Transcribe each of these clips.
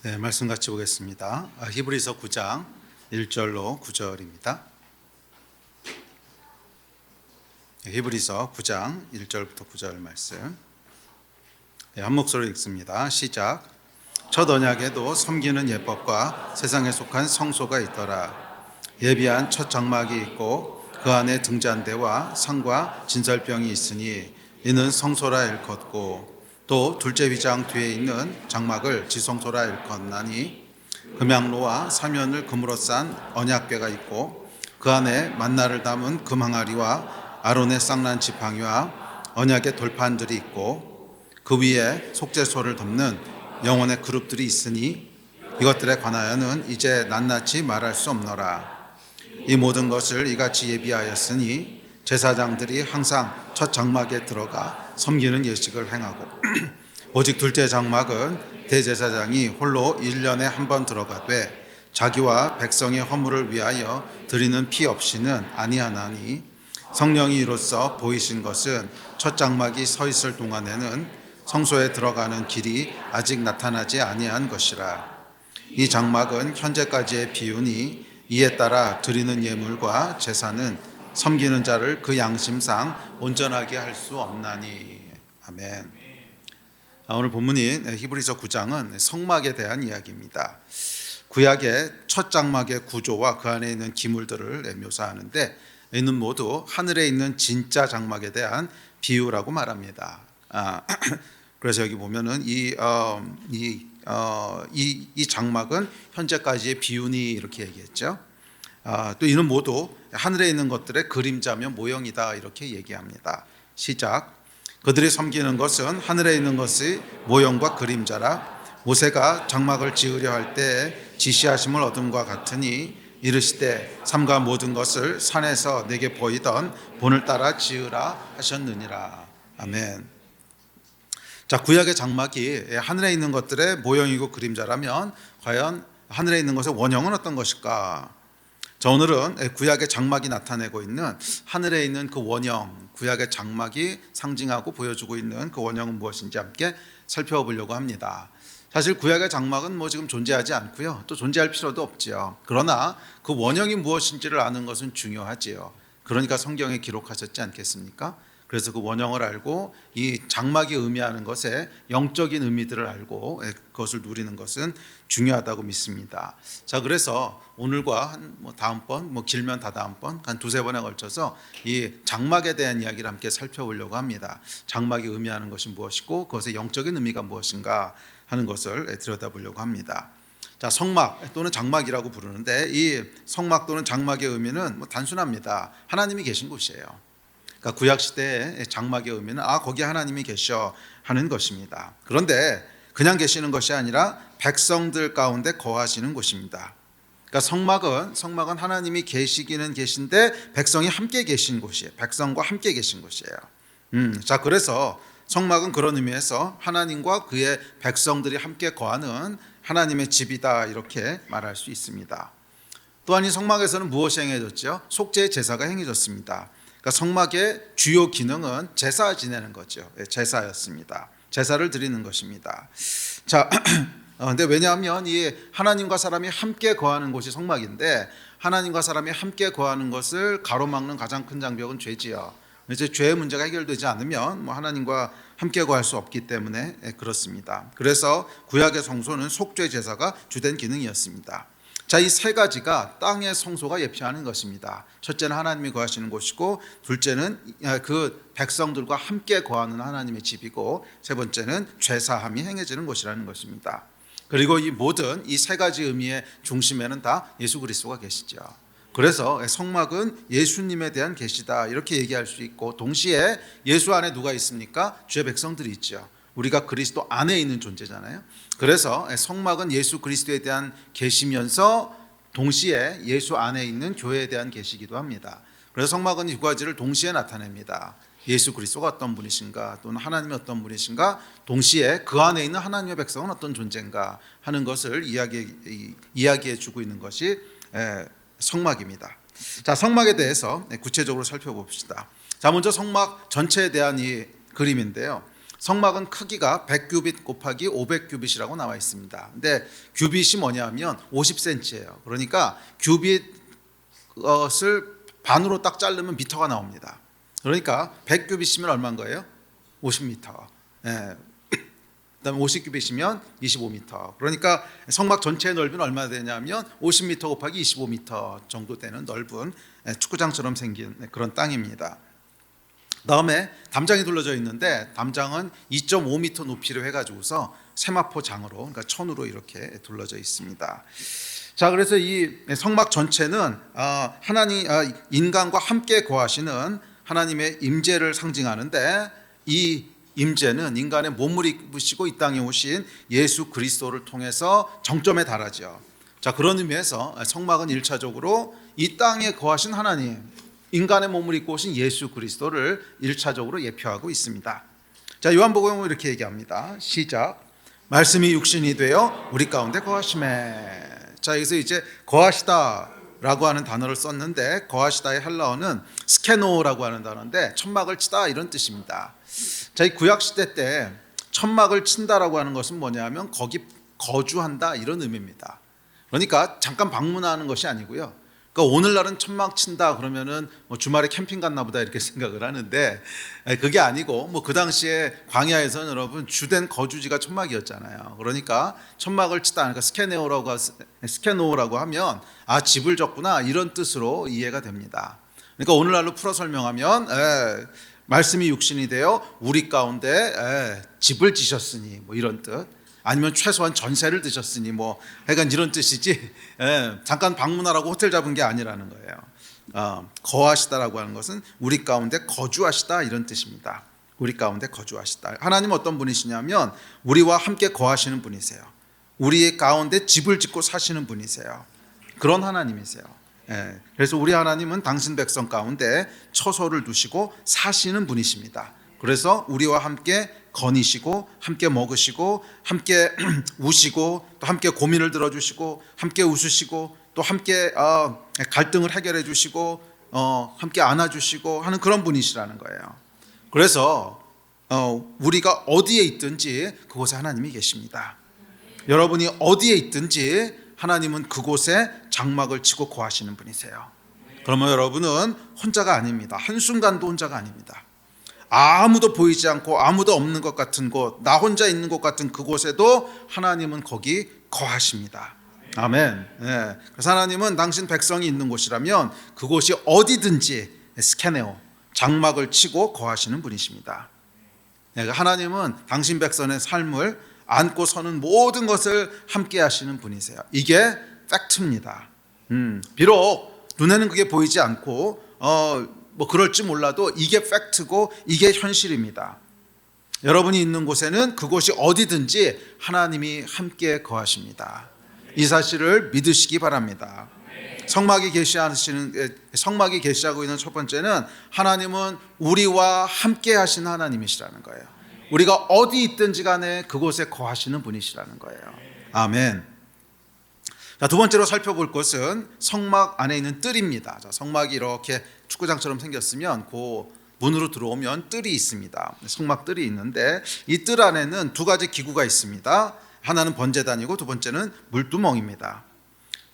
네, 말씀 같이 보겠습니다. 히브리서 9장 1절로 9절입니다. 히브리서 9장 1절부터 9절 말씀. 한 목소리로 읽습니다. 시작. 첫 언약에도 섬기는 예법과 세상에 속한 성소가 있더라. 예비한 첫 장막이 있고 그 안에 등잔대와 상과 진설병이 있으니 이는 성소라 일컫고, 또 둘째 위장 뒤에 있는 장막을 지성소라 일컫나니, 금양로와 사면을 금으로 싼 언약궤가 있고 그 안에 만나를 담은 금항아리와 아론의 쌍난 지팡이와 언약의 돌판들이 있고, 그 위에 속죄소를 덮는 영혼의 그룹들이 있으니 이것들에 관하여는 이제 낱낱이 말할 수 없노라. 이 모든 것을 이같이 예비하였으니 제사장들이 항상 첫 장막에 들어가 섬기는 예식을 행하고 오직 둘째 장막은 대제사장이 홀로 1년에 한 번 들어가되 자기와 백성의 허물을 위하여 드리는 피 없이는 아니하나니, 성령이 이로써 보이신 것은 첫 장막이 서 있을 동안에는 성소에 들어가는 길이 아직 나타나지 아니한 것이라. 이 장막은 현재까지의 비유니 이에 따라 드리는 예물과 제사는 섬기는 자를 그 양심상 온전하게 할 수 없나니. 아멘. 오늘 본문인 히브리서 9장은 성막에 대한 이야기입니다. 구약의 첫 장막의 구조와 그 안에 있는 기물들을 묘사하는데, 이는 모두 하늘에 있는 진짜 장막에 대한 비유라고 말합니다. 그래서 여기 보면은 이 장막은 현재까지의 비유니 이렇게 얘기했죠. 또 이는 모두 하늘에 있는 것들의 그림자며 모형이다 이렇게 얘기합니다. 시작. 그들이 섬기는 것은 하늘에 있는 것의 모형과 그림자라. 모세가 장막을 지으려 할 때 지시하심을 얻음과 같으니 이르시되 삼가 모든 것을 산에서 내게 보이던 본을 따라 지으라 하셨느니라. 아멘. 자, 구약의 장막이 하늘에 있는 것들의 모형이고 그림자라면 과연 하늘에 있는 것의 원형은 어떤 것일까? 자, 오늘은 구약의 장막이 나타내고 있는 하늘에 있는 그 원형, 구약의 장막이 상징하고 보여주고 있는 그 원형은 무엇인지 함께 살펴보려고 합니다. 사실 구약의 장막은 지금 존재하지 않고요, 또 존재할 필요도 없지요. 그러나 그 원형이 무엇인지를 아는 것은 중요하지요. 그러니까 성경에 기록하셨지 않겠습니까? 그래서 그 원형을 알고 이 장막이 의미하는 것에 영적인 의미들을 알고 그것을 누리는 것은 중요하다고 믿습니다. 자, 그래서 오늘과 다음번, 길면 다다음번, 한 두세 번에 걸쳐서 이 장막에 대한 이야기를 함께 살펴보려고 합니다. 장막이 의미하는 것이 무엇이고 그것의 영적인 의미가 무엇인가 하는 것을 들여다보려고 합니다. 자, 성막 또는 장막이라고 부르는데, 이 성막 또는 장막의 의미는 단순합니다. 하나님이 계신 곳이에요. 그러니까 구약 시대의 장막의 의미는 거기에 하나님이 계셔 하는 것입니다. 그런데 그냥 계시는 것이 아니라 백성들 가운데 거하시는 곳입니다. 그러니까 성막은 하나님이 계시기는 계신데 백성이 함께 계신 곳이에요. 백성과 함께 계신 곳이에요. 자, 그래서 성막은 그런 의미에서 하나님과 그의 백성들이 함께 거하는 하나님의 집이다 이렇게 말할 수 있습니다. 또한 이 성막에서는 무엇이 행해졌죠? 속죄의 제사가 행해졌습니다. 그러니까 성막의 주요 기능은 제사 지내는 거죠. 제사였습니다. 제사를 드리는 것입니다. 자, 근데 왜냐하면 이 하나님과 사람이 함께 거하는 곳이 성막인데, 하나님과 사람이 함께 거하는 것을 가로막는 가장 큰 장벽은 죄지요. 이제 죄의 문제가 해결되지 않으면 하나님과 함께 거할 수 없기 때문에 그렇습니다. 그래서 구약의 성소는 속죄 제사가 주된 기능이었습니다. 자, 이 세 가지가 땅의 성소가 예표하는 것입니다. 첫째는 하나님이 거하시는 곳이고, 둘째는 그 백성들과 함께 거하는 하나님의 집이고, 세 번째는 죄사함이 행해지는 곳이라는 것입니다. 그리고 이 모든 이 세 가지 의미의 중심에는 다 예수 그리스도가 계시죠. 그래서 성막은 예수님에 대한 계시다 이렇게 얘기할 수 있고, 동시에 예수 안에 누가 있습니까? 주의 백성들이 있죠. 우리가 그리스도 안에 있는 존재잖아요. 그래서 성막은 예수 그리스도에 대한 계시면서 동시에 예수 안에 있는 교회에 대한 계시기도 합니다. 그래서 성막은 이 두 가지를 동시에 나타냅니다. 예수 그리스도가 어떤 분이신가, 또는 하나님이 어떤 분이신가, 동시에 그 안에 있는 하나님의 백성은 어떤 존재인가 하는 것을 이야기해 주고 있는 것이 성막입니다. 자, 성막에 대해서 구체적으로 살펴봅시다. 자, 먼저 성막 전체에 대한 이 그림인데요. 성막은 크기가 100규빗 곱하기 500규빗이라고 나와 있습니다. 근데 규빗이 뭐냐면 50cm예요. 그러니까 규빗을 반으로 딱 자르면 미터가 나옵니다. 그러니까 100규빗이면 얼마인 거예요? 50m. 예. 그다음에 50규빗이면 25m. 그러니까 성막 전체의 넓이는 얼마나 되냐면 50m 곱하기 25m 정도 되는 넓은 축구장처럼 생긴 그런 땅입니다. 다음에 담장이 둘러져 있는데 담장은 2.5m 높이로 해가지고서 세마포장으로, 그러니까 천으로 이렇게 둘러져 있습니다. 자, 그래서 이 성막 전체는 인간과 함께 거하시는 하나님의 임재를 상징하는데, 이 임재는 인간의 몸을 입으시고 이 땅에 오신 예수 그리스도를 통해서 정점에 달하죠. 자, 그런 의미에서 성막은 1차적으로 이 땅에 거하신 하나님, 인간의 몸을 입고 오신 예수 그리스도를 1차적으로 예표하고 있습니다. 자, 요한복음은 이렇게 얘기합니다. 시작. 말씀이 육신이 되어 우리 가운데 거하시매. 자, 여기서 이제 거하시다라고 하는 단어를 썼는데, 거하시다의 헬라어는 스케노라고 하는 단어인데 천막을 치다 이런 뜻입니다. 자, 이 구약 시대 때 천막을 친다라고 하는 것은 뭐냐면 거기 거주한다 이런 의미입니다. 그러니까 잠깐 방문하는 것이 아니고요. 그러니까 오늘날은 천막 친다 그러면은 뭐 주말에 캠핑 갔나 보다 이렇게 생각을 하는데, 그게 아니고 뭐 그 당시에 광야에서는 여러분 주된 거주지가 천막이었잖아요. 그러니까 천막을 치다, 그러니까 스케노라고 하면 집을 졌구나 이런 뜻으로 이해가 됩니다. 그러니까 오늘날로 풀어 설명하면 말씀이 육신이 되어 우리 가운데 집을 지셨으니 뭐 이런 뜻, 아니면 최소한 전세를 드셨으니 뭐 하여간 이런 뜻이지, 잠깐 방문하라고 호텔 잡은 게 아니라는 거예요. 거하시다라고 하는 것은 우리 가운데 거주하시다 이런 뜻입니다. 우리 가운데 거주하시다. 하나님 어떤 분이시냐면 우리와 함께 거하시는 분이세요. 우리 가운데 집을 짓고 사시는 분이세요. 그런 하나님이세요. 그래서 우리 하나님은 당신 백성 가운데 처소를 두시고 사시는 분이십니다. 그래서 우리와 함께 거니시고 함께 먹으시고 함께 우시고 또 함께 고민을 들어주시고 함께 웃으시고 또 함께 갈등을 해결해 주시고 함께 안아주시고 하는 그런 분이시라는 거예요. 그래서 우리가 어디에 있든지 그곳에 하나님이 계십니다. 여러분이 어디에 있든지 하나님은 그곳에 장막을 치고 거하시는 분이세요. 그러면 여러분은 혼자가 아닙니다. 한순간도 혼자가 아닙니다. 아무도 보이지 않고 아무도 없는 것 같은 곳, 나 혼자 있는 것 같은 그곳에도 하나님은 거기 거하십니다. 아멘. 그래서 하나님은 당신 백성이 있는 곳이라면 그곳이 어디든지 스케네오, 장막을 치고 거하시는 분이십니다. 하나님은 당신 백성의 삶을 안고 서는 모든 것을 함께 하시는 분이세요. 이게 팩트입니다. 비록 눈에는 그게 보이지 않고 뭐 그럴지 몰라도 이게 팩트고 이게 현실입니다. 여러분이 있는 곳에는 그곳이 어디든지 하나님이 함께 거하십니다. 이 사실을 믿으시기 바랍니다. 성막이 계시하고 있는 첫 번째는 하나님은 우리와 함께 하신 하나님이시라는 거예요. 우리가 어디 있든지 간에 그곳에 거하시는 분이시라는 거예요. 아멘. 자, 두 번째로 살펴볼 것은 성막 안에 있는 뜰입니다. 자, 성막이 이렇게 축구장처럼 생겼으면 그 문으로 들어오면 뜰이 있습니다. 성막 뜰이 있는데 이 뜰 안에는 두 가지 기구가 있습니다. 하나는 번제단이고 두 번째는 물두멍입니다.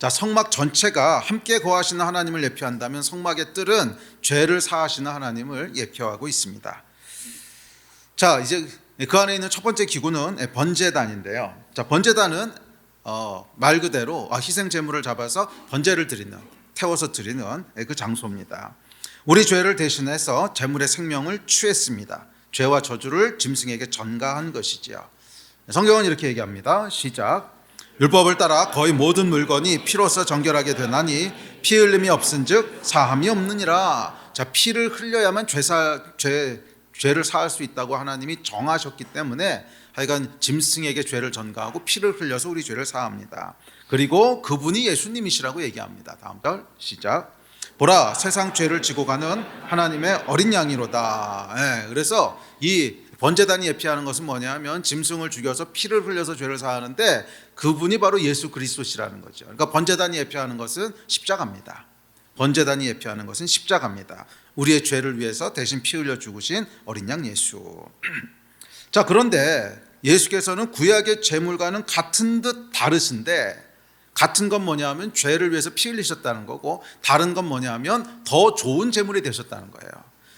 자, 성막 전체가 함께 거하시는 하나님을 예표한다면 성막의 뜰은 죄를 사하시는 하나님을 예표하고 있습니다. 자, 이제 그 안에 있는 첫 번째 기구는 번제단인데요. 자, 번제단은 말 그대로 희생 제물을 잡아서 번제를 드리는, 태워서 드리는 그 장소입니다. 우리 죄를 대신해서 제물의 생명을 취했습니다. 죄와 저주를 짐승에게 전가한 것이지요. 성경은 이렇게 얘기합니다. 시작. 율법을 따라 거의 모든 물건이 피로써 정결하게 되나니 피 흘림이 없은즉 사함이 없느니라. 자, 피를 흘려야만 죄를 사할 수 있다고 하나님이 정하셨기 때문에 하여간 짐승에게 죄를 전가하고 피를 흘려서 우리 죄를 사합니다. 그리고 그분이 예수님이시라고 얘기합니다. 다음 절 시작. 보라, 세상 죄를 지고 가는 하나님의 어린 양이로다. 그래서 이 번제단이 예표하는 것은 뭐냐면 짐승을 죽여서 피를 흘려서 죄를 사하는데 그분이 바로 예수 그리스도시라는 거죠. 그러니까 번제단이 예표하는 것은 십자가입니다. 번제단이 예표하는 것은 십자가입니다. 우리의 죄를 위해서 대신 피 흘려 죽으신 어린 양 예수. 자, 그런데 예수께서는 구약의 제물과는 같은 듯 다르신데, 같은 건 뭐냐면 죄를 위해서 피 흘리셨다는 거고, 다른 건 뭐냐면 더 좋은 제물이 되셨다는 거예요.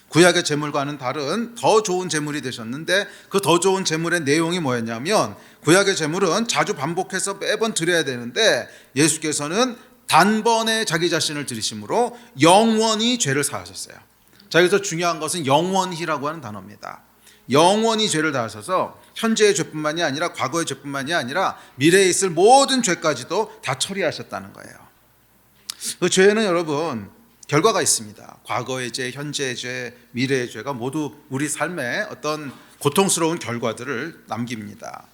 구약의 제물과는 다른 더 좋은 제물이 되셨는데, 그 더 좋은 제물의 내용이 뭐였냐면, 구약의 제물은 자주 반복해서 매번 드려야 되는데, 예수께서는 단번에 자기 자신을 드리심으로 영원히 죄를 사하셨어요. 자, 여기서 중요한 것은 영원히라고 하는 단어입니다. 영원히 죄를 다하셔서 현재의 죄뿐만이 아니라 과거의 죄뿐만이 아니라 미래에 있을 모든 죄까지도 다 처리하셨다는 거예요. 그 죄는 여러분 결과가 있습니다. 과거의 죄, 현재의 죄, 미래의 죄가 모두 우리 삶에 어떤 고통스러운 결과들을 남깁니다.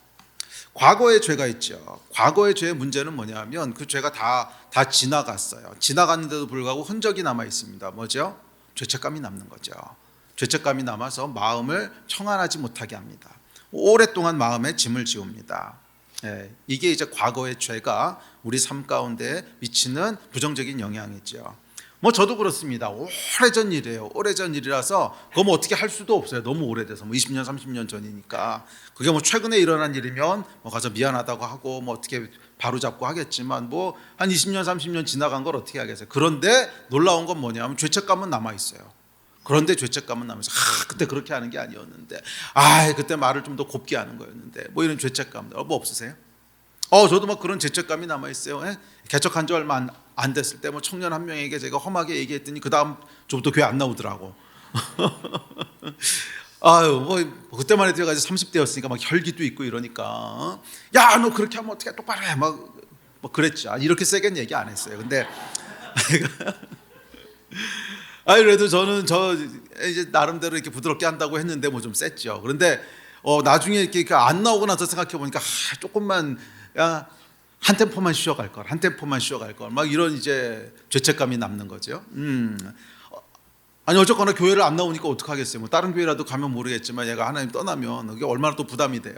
과거의 죄가 있죠. 과거의 죄의 문제는 뭐냐면 그 죄가 다 지나갔어요. 지나갔는데도 불구하고 흔적이 남아 있습니다. 뭐죠? 죄책감이 남는 거죠. 죄책감이 남아서 마음을 청안하지 못하게 합니다. 오랫동안 마음에 짐을 지웁니다. 이게 이제 과거의 죄가 우리 삶 가운데 미치는 부정적인 영향이죠. 뭐 저도 그렇습니다. 오래전 일이에요. 오래전 일이라서 그거 뭐 어떻게 할 수도 없어요. 너무 오래돼서 뭐 20년, 30년 전이니까. 그게 뭐 최근에 일어난 일이면 뭐 가서 미안하다고 하고 뭐 어떻게 바로잡고 하겠지만 뭐 한 20년, 30년 지나간 걸 어떻게 하겠어요. 그런데 놀라운 건 뭐냐면 죄책감은 남아 있어요. 그런데 죄책감은 남아서 그때 그렇게 하는 게 아니었는데, 그때 말을 좀 더 곱게 하는 거였는데, 뭐 이런 죄책감 뭐 없으세요? 저도 막 그런 죄책감이 남아 있어요. 개척한 지 얼마 안 됐을 때 뭐 청년 한 명에게 제가 험하게 얘기했더니 그 다음 주부터 교회 안 나오더라고. 뭐 그때만 해도 제가 30대였으니까 막 혈기도 있고 이러니까, 야, 너 그렇게 하면 어떻게 똑바로 해, 막 그랬죠. 이렇게 세게는 얘기 안 했어요. 근데 그래도 저는 이제 나름대로 이렇게 부드럽게 한다고 했는데 뭐 좀 셌죠. 그런데 나중에 이렇게 안 나오고 나서 생각해 보니까 조금만 한 템포만 쉬어갈 걸, 한 템포만 쉬어갈 걸, 막 이런 이제 죄책감이 남는 거죠. 아니 어쨌거나 교회를 안 나오니까 어떡하겠어요. 뭐 다른 교회라도 가면 모르겠지만 얘가 하나님 떠나면 그게 얼마나 또 부담이 돼요.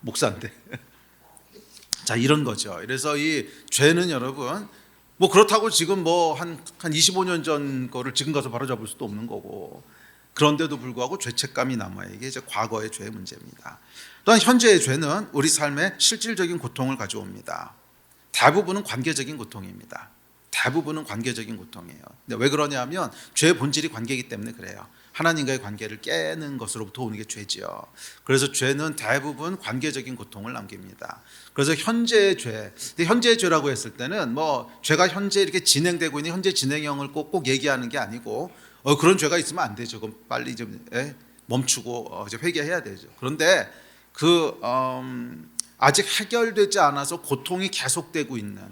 목사인데. 자, 이런 거죠. 그래서 이 죄는 여러분 뭐 그렇다고 지금 뭐 한 25년 전 거를 지금 가서 바로 잡을 수도 없는 거고, 그런데도 불구하고 죄책감이 남아요. 이게 이제 과거의 죄의 문제입니다. 또한 현재의 죄는 우리 삶에 실질적인 고통을 가져옵니다. 대부분은 관계적인 고통입니다. 대부분은 관계적인 고통이에요. 근데 왜 그러냐면 죄의 본질이 관계이기 때문에 그래요. 하나님과의 관계를 깨는 것으로부터 오는 게 죄지요. 그래서 죄는 대부분 관계적인 고통을 남깁니다. 그래서 현재의 죄, 현재의 죄라고 했을 때는 뭐 죄가 현재 이렇게 진행되고 있는 현재 진행형을 꼭 얘기하는 게 아니고, 그런 죄가 있으면 안 되죠. 그럼 빨리 좀 멈추고 이제 회개해야 되죠. 그런데 아직 해결되지 않아서 고통이 계속되고 있는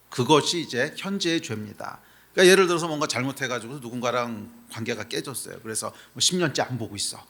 그것이 이제 현재의 죄입니다. 그러니까 예를 들어서 뭔가 잘못해가지고 누군가랑 관계가 깨졌어요. 그래서 뭐 10년째 안 보고 있어.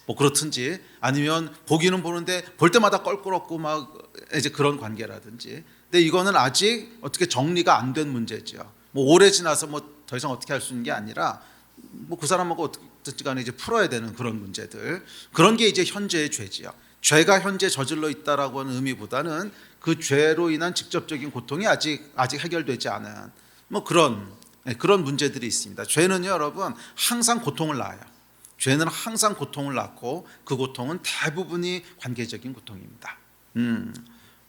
뭐 그렇든지, 아니면 보기는 보는데 볼 때마다 껄끄럽고 막 이제 그런 관계라든지. 근데 이거는 아직 어떻게 정리가 안 된 문제죠. 뭐 오래 지나서 뭐 더 이상 어떻게 할 수 있는 게 아니라 뭐 그 사람하고 어떻게 간에 이제 풀어야 되는 그런 문제들. 그런 게 이제 현재의 죄지요. 죄가 현재 저질러 있다라고 하는 의미보다는 그 죄로 인한 직접적인 고통이 아직 해결되지 않은 뭐 그런 문제들이 있습니다. 죄는요, 여러분 항상 고통을 낳아요. 죄는 항상 고통을 낳고 그 고통은 대부분이 관계적인 고통입니다.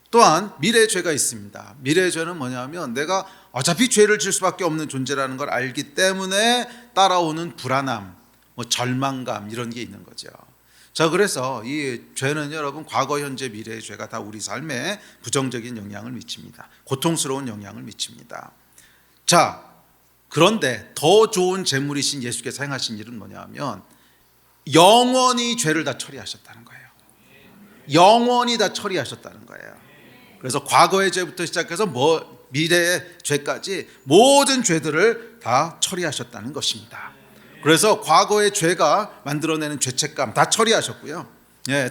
또한 미래의 죄가 있습니다. 미래의 죄는 뭐냐면 내가 어차피 죄를 질 수밖에 없는 존재라는 걸 알기 때문에 따라오는 불안함, 뭐 절망감 이런 게 있는 거죠. 자, 그래서 이 죄는 여러분 과거, 현재, 미래의 죄가 다 우리 삶에 부정적인 영향을 미칩니다. 고통스러운 영향을 미칩니다. 자, 그런데 더 좋은 제물이신 예수께서 행하신 일은 뭐냐면 영원히 죄를 다 처리하셨다는 거예요. 영원히 다 처리하셨다는 거예요. 그래서 과거의 죄부터 시작해서 미래의 죄까지 모든 죄들을 다 처리하셨다는 것입니다. 그래서 과거의 죄가 만들어내는 죄책감 다 처리하셨고요.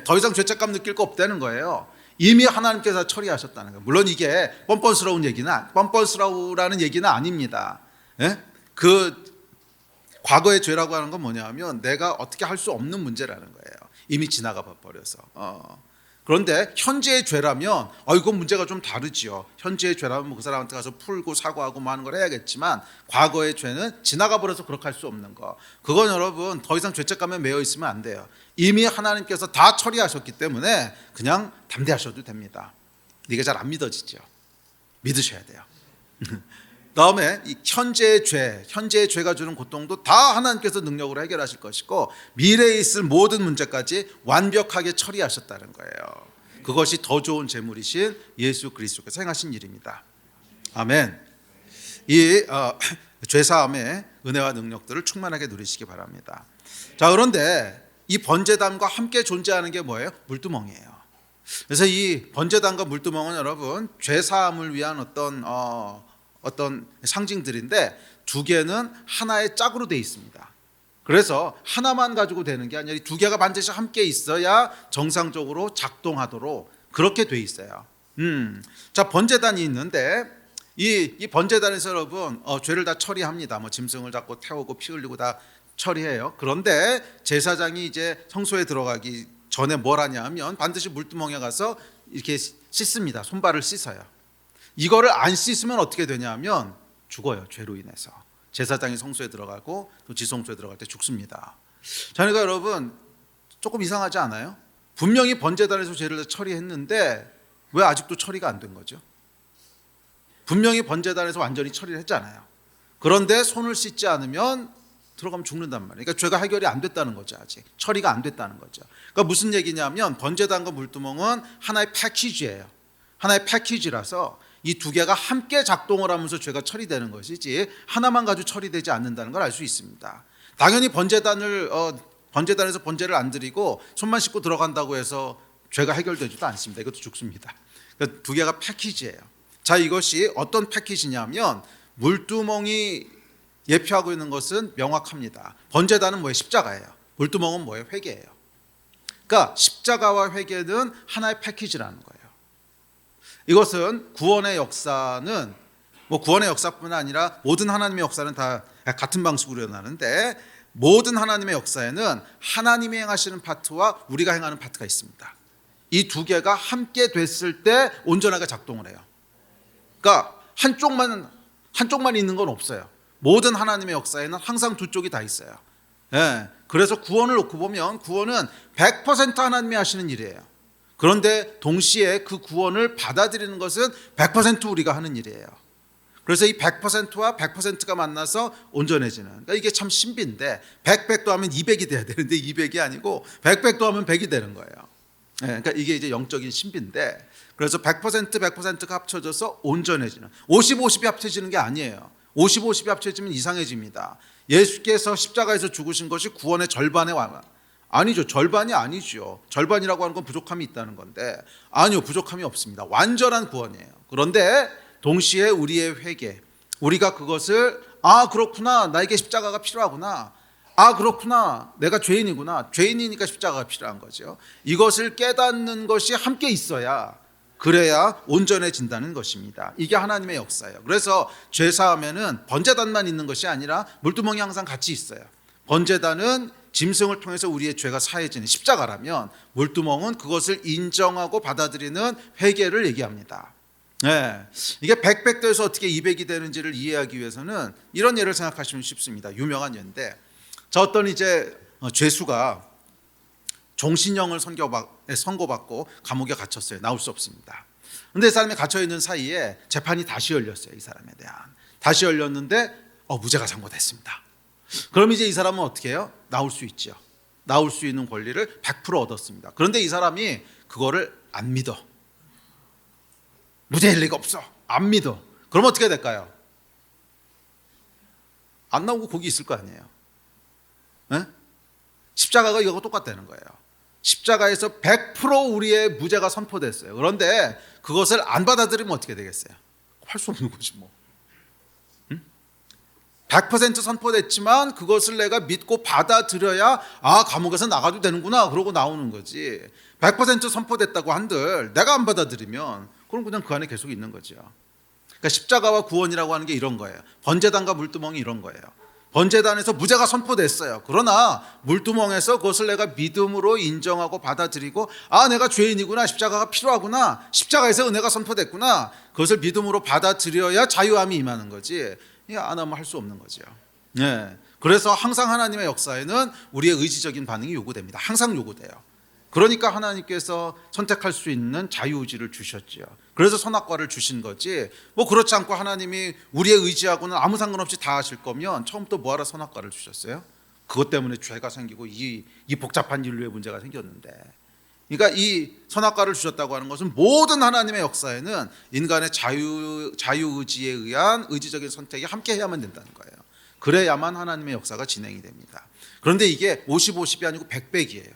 더 이상 죄책감 느낄 거 없다는 거예요. 이미 하나님께서 처리하셨다는 거예요. 물론 이게 뻔뻔스러우라는 얘기는 아닙니다. 그 과거의 죄라고 하는 건 뭐냐면 내가 어떻게 할 수 없는 문제라는 거예요. 이미 지나가 버려서. 그런데 현재의 죄라면 이건 문제가 좀 다르지요. 현재의 죄라면 뭐 그 사람한테 가서 풀고 사과하고 뭐 하는 걸 해야겠지만, 과거의 죄는 지나가 버려서 그렇게 할 수 없는 거. 그건 여러분 더 이상 죄책감에 매여 있으면 안 돼요. 이미 하나님께서 다 처리하셨기 때문에 그냥 담대하셔도 됩니다. 이게 잘 안 믿어지죠. 믿으셔야 돼요. 다음에 이 현재의 죄가 주는 고통도 다 하나님께서 능력으로 해결하실 것이고, 미래에 있을 모든 문제까지 완벽하게 처리하셨다는 거예요. 그것이 더 좋은 재물이신 예수 그리스도께서 행하신 일입니다. 아멘. 이 죄사함의 은혜와 능력들을 충만하게 누리시기 바랍니다. 자, 그런데 이 번제단과 함께 존재하는 게 뭐예요? 물두멍이에요. 그래서 이 번제단과 물두멍은 여러분 죄사함을 위한 어떤 상징들인데, 두 개는 하나의 짝으로 되어 있습니다. 그래서 하나만 가지고 되는 게 아니라 두 개가 반드시 함께 있어야 정상적으로 작동하도록 그렇게 되어 있어요. 자, 번제단이 있는데 이 번제단에서 여러분 죄를 다 처리합니다. 뭐 짐승을 잡고 태우고 피 흘리고 다 처리해요. 그런데 제사장이 이제 성소에 들어가기 전에 뭘 하냐 하면 반드시 물두멍에 가서 이렇게 씻습니다. 손발을 씻어요. 이거를 안 씻으면 어떻게 되냐 하면 죽어요. 죄로 인해서. 제사장이 성소에 들어가고 또 지성소에 들어갈 때 죽습니다. 자, 그러니까 여러분 조금 이상하지 않아요? 분명히 번제단에서 죄를 처리했는데 왜 아직도 처리가 안 된 거죠? 분명히 번제단에서 완전히 처리를 했잖아요. 그런데 손을 씻지 않으면 들어가면 죽는단 말이에요. 그러니까 죄가 해결이 안 됐다는 거죠. 아직 처리가 안 됐다는 거죠. 그러니까 무슨 얘기냐면 번제단과 물두멍은 하나의 패키지예요. 하나의 패키지라서 이 두 개가 함께 작동을 하면서 죄가 처리되는 것이지 하나만 가지고 처리되지 않는다는 걸 알 수 있습니다. 당연히 번제단에서 번제를 안 드리고 손만 씻고 들어간다고 해서 죄가 해결되지도 않습니다. 이것도 죽습니다. 그러니까 두 개가 패키지예요. 자, 이것이 어떤 패키지냐면 물두멍이 예표하고 있는 것은 명확합니다. 번제단은 뭐예요? 십자가예요. 물두멍은 뭐예요? 회개예요. 그러니까 십자가와 회개는 하나의 패키지라는 거예요. 이것은 구원의 역사는 뭐 구원의 역사뿐만 아니라 모든 하나님의 역사는 다 같은 방식으로 일어나는데, 모든 하나님의 역사에는 하나님이 행하시는 파트와 우리가 행하는 파트가 있습니다. 이 두 개가 함께 됐을 때 온전하게 작동을 해요. 그러니까 한쪽만 있는 건 없어요. 모든 하나님의 역사에는 항상 두 쪽이 다 있어요. 그래서 구원을 놓고 보면 구원은 100% 하나님이 하시는 일이에요. 그런데 동시에 그 구원을 받아들이는 것은 100% 우리가 하는 일이에요. 그래서 이 100%와 100%가 만나서 온전해지는, 그러니까 이게 참 신비인데 100도 하면 200이 돼야 되는데 200이 아니고 100도 하면 100이 되는 거예요. 그러니까 이게 이제 영적인 신비인데, 그래서 100%가 합쳐져서 온전해지는, 50이 합쳐지는 게 아니에요. 50이 합쳐지면 이상해집니다. 예수께서 십자가에서 죽으신 것이 구원의 절반에 아니죠. 절반이 아니죠. 절반이라고 하는 건 부족함이 있다는 건데, 아니요, 부족함이 없습니다. 완전한 구원이에요. 그런데 동시에 우리의 회개, 우리가 그것을 그렇구나, 나에게 십자가가 필요하구나, 그렇구나, 내가 죄인이구나, 죄인이니까 십자가가 필요한 거죠. 이것을 깨닫는 것이 함께 있어야, 그래야 온전해진다는 것입니다. 이게 하나님의 역사예요. 그래서 죄사함에는 번제단만 있는 것이 아니라 물두멍이 항상 같이 있어요. 번제단은 짐승을 통해서 우리의 죄가 사해지는 십자가라면, 물두멍은 그것을 인정하고 받아들이는 회개를 얘기합니다. 이게 100돼서 어떻게 200이 되는지를 이해하기 위해서는 이런 예를 생각하시면 쉽습니다. 유명한 예인데, 자, 어떤 이제 죄수가 종신형을 선고받고 감옥에 갇혔어요. 나올 수 없습니다. 그런데 이 사람이 갇혀있는 사이에 재판이 다시 열렸어요. 이 사람에 대한. 다시 열렸는데 무죄가 선고됐습니다. 그럼 이제 이 사람은 어떻게 해요? 나올 수 있죠. 나올 수 있는 권리를 100% 얻었습니다. 그런데 이 사람이 그거를 안 믿어. 무죄일 리가 없어. 안 믿어. 그럼 어떻게 될까요? 안 나오고 거기 있을 거 아니에요. 십자가가 이거하고 똑같다는 거예요. 십자가에서 100% 우리의 무죄가 선포됐어요. 그런데 그것을 안 받아들이면 어떻게 되겠어요? 할 수 없는 거지 뭐. 100% 선포됐지만 그것을 내가 믿고 받아들여야 감옥에서 나가도 되는구나 그러고 나오는 거지. 100% 선포됐다고 한들 내가 안 받아들이면 그럼 그냥 그 안에 계속 있는 거죠. 그러니까 십자가와 구원이라고 하는 게 이런 거예요. 번제단과 물두멍이 이런 거예요. 번제단에서 무죄가 선포됐어요. 그러나 물두멍에서 그것을 내가 믿음으로 인정하고 받아들이고 내가 죄인이구나, 십자가가 필요하구나, 십자가에서 은혜가 선포됐구나, 그것을 믿음으로 받아들여야 자유함이 임하는 거지. 이게 안 하면 할 수 없는 거죠. 네. 그래서 항상 하나님의 역사에는 우리의 의지적인 반응이 요구됩니다. 항상 요구돼요. 그러니까 하나님께서 선택할 수 있는 자유의지를 주셨지요. 그래서 선악과를 주신 거지, 그렇지 않고 하나님이 우리의 의지하고는 아무 상관없이 다 하실 거면 처음부터 뭐하러 선악과를 주셨어요? 그것 때문에 죄가 생기고 이 복잡한 인류의 문제가 생겼는데. 그러니까 이 선악과를 주셨다고 하는 것은 모든 하나님의 역사에는 인간의 자유의지에 의한 의지적인 선택이 함께 해야만 된다는 거예요. 그래야만 하나님의 역사가 진행이 됩니다. 그런데 이게 50-50이 아니고 100-100이에요.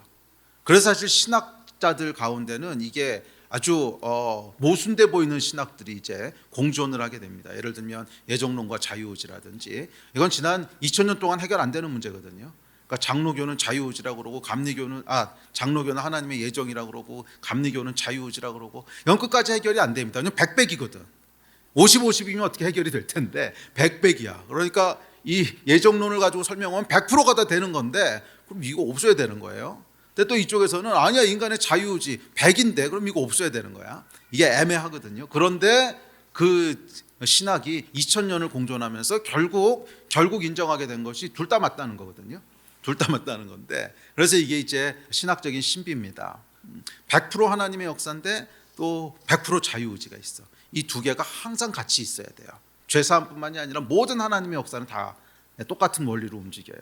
그래서 사실 신학자들 가운데는 이게 아주 모순돼 보이는 신학들이 이제 공존을 하게 됩니다. 예를 들면 예정론과 자유의지라든지, 이건 지난 2000년 동안 해결 안 되는 문제거든요. 그러니까 장로교는 자유의지라고 그러고 장로교는 하나님의 예정이라고 그러고 감리교는 자유의지라고 그러고, 이건 끝까지 해결이 안 됩니다. 왜냐면 100-100이거든. 50-50이면 어떻게 해결이 될 텐데 100-100이야. 그러니까 이 예정론을 가지고 설명하면 100%가 다 되는 건데, 그럼 이거 없어야 되는 거예요. 근데 또 이쪽에서는 아니야, 인간의 자유의지 100인데 그럼 이거 없어야 되는 거야. 이게 애매하거든요. 그런데 그 신학이 2000년을 공존하면서 결국 인정하게 된 것이 둘 다 맞다는 거거든요. 둘 다 맞다는 건데, 그래서 이게 이제 신학적인 신비입니다. 100% 하나님의 역사인데 또 100% 자유의지가 있어. 이 두 개가 항상 같이 있어야 돼요. 죄사함뿐만이 아니라 모든 하나님의 역사는 다 똑같은 원리로 움직여요.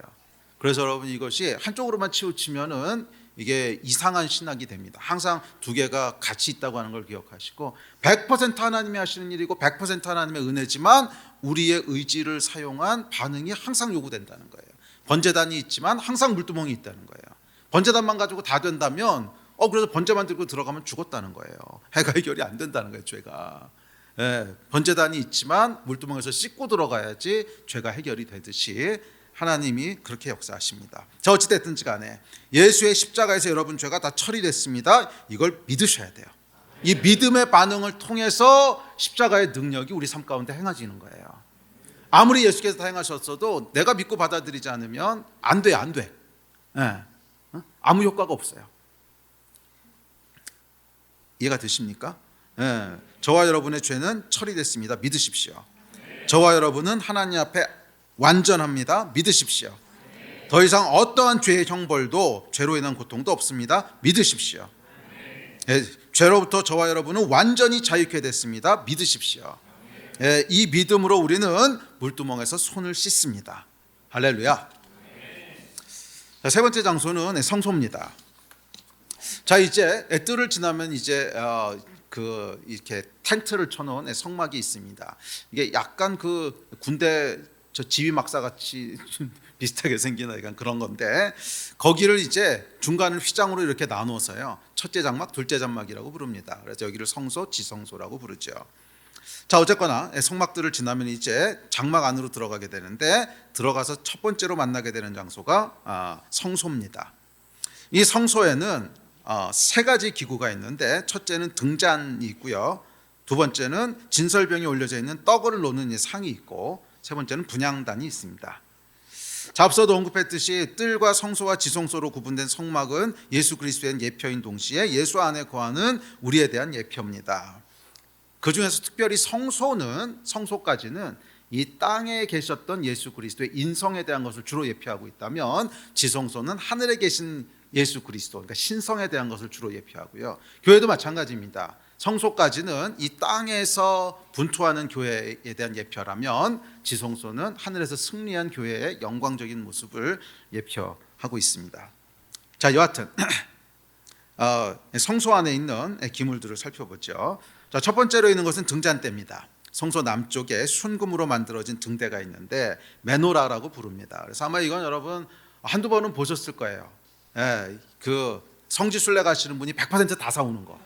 그래서 여러분, 이것이 한쪽으로만 치우치면은 이게 이상한 신학이 됩니다. 항상 두 개가 같이 있다고 하는 걸 기억하시고, 100% 하나님이 하시는 일이고 100% 하나님의 은혜지만 우리의 의지를 사용한 반응이 항상 요구된다는 거예요. 번제단이 있지만 항상 물두멍이 있다는 거예요. 번제단만 가지고 다 된다면 그래서 번제만 들고 들어가면 죽었다는 거예요. 해결이 안 된다는 거예요, 죄가. 번제단이 있지만 물두멍에서 씻고 들어가야지 죄가 해결이 되듯이 하나님이 그렇게 역사하십니다. 자, 어찌됐든지 간에 예수의 십자가에서 여러분 죄가 다 처리됐습니다. 이걸 믿으셔야 돼요. 이 믿음의 반응을 통해서 십자가의 능력이 우리 삶 가운데 행해지는 거예요. 아무리 예수께서 다 행하셨어도 내가 믿고 받아들이지 않으면 안 돼. 아무 효과가 없어요. 이해가 되십니까? 저와 여러분의 죄는 처리됐습니다. 믿으십시오. 저와 여러분은 하나님 앞에 완전합니다. 믿으십시오. 더 이상 어떠한 죄의 형벌도, 죄로 인한 고통도 없습니다. 믿으십시오. 죄로부터 저와 여러분은 완전히 자유케 됐습니다. 믿으십시오. 이 믿음으로 우리는 물두멍에서 손을 씻습니다. 할렐루야. 자, 세 번째 장소는 성소입니다. 자, 이제 뜰을 지나면 이제 이렇게 텐트를 쳐놓은 성막이 있습니다. 이게 약간 그 군대 지휘 막사 같이 비슷하게 생긴 약간 그런 건데, 거기를 이제 중간을 휘장으로 이렇게 나누어서요, 첫째 장막, 둘째 장막이라고 부릅니다. 그래서 여기를 성소, 지성소라고 부르죠. 자, 어쨌거나 성막들을 지나면 이제 장막 안으로 들어가게 되는데, 들어가서 첫 번째로 만나게 되는 장소가 성소입니다. 이 성소에는 세 가지 기구가 있는데, 첫째는 등잔이 있고요, 두 번째는 진설병에 올려져 있는 떡을 놓는 이 상이 있고, 세 번째는 분향단이 있습니다. 자, 앞서도 언급했듯이 뜰과 성소와 지성소로 구분된 성막은 예수 그리스도의 예표인 동시에 예수 안에 거하는 우리에 대한 예표입니다. 그 중에서 특별히 성소까지는 이 땅에 계셨던 예수 그리스도의 인성에 대한 것을 주로 예표하고 있다면, 지성소는 하늘에 계신 예수 그리스도, 그러니까 신성에 대한 것을 주로 예표하고요. 교회도 마찬가지입니다. 성소까지는 이 땅에서 분투하는 교회에 대한 예표라면, 지성소는 하늘에서 승리한 교회의 영광적인 모습을 예표하고 있습니다. 자, 여하튼 성소 안에 있는 기물들을 살펴보죠. 자, 첫 번째로 있는 것은 등잔대입니다. 성소 남쪽에 순금으로 만들어진 등대가 있는데 메노라라고 부릅니다. 그래서 아마 이건 여러분 한두 번은 보셨을 거예요. 그 성지순례 가시는 분이 100% 다 사오는 거.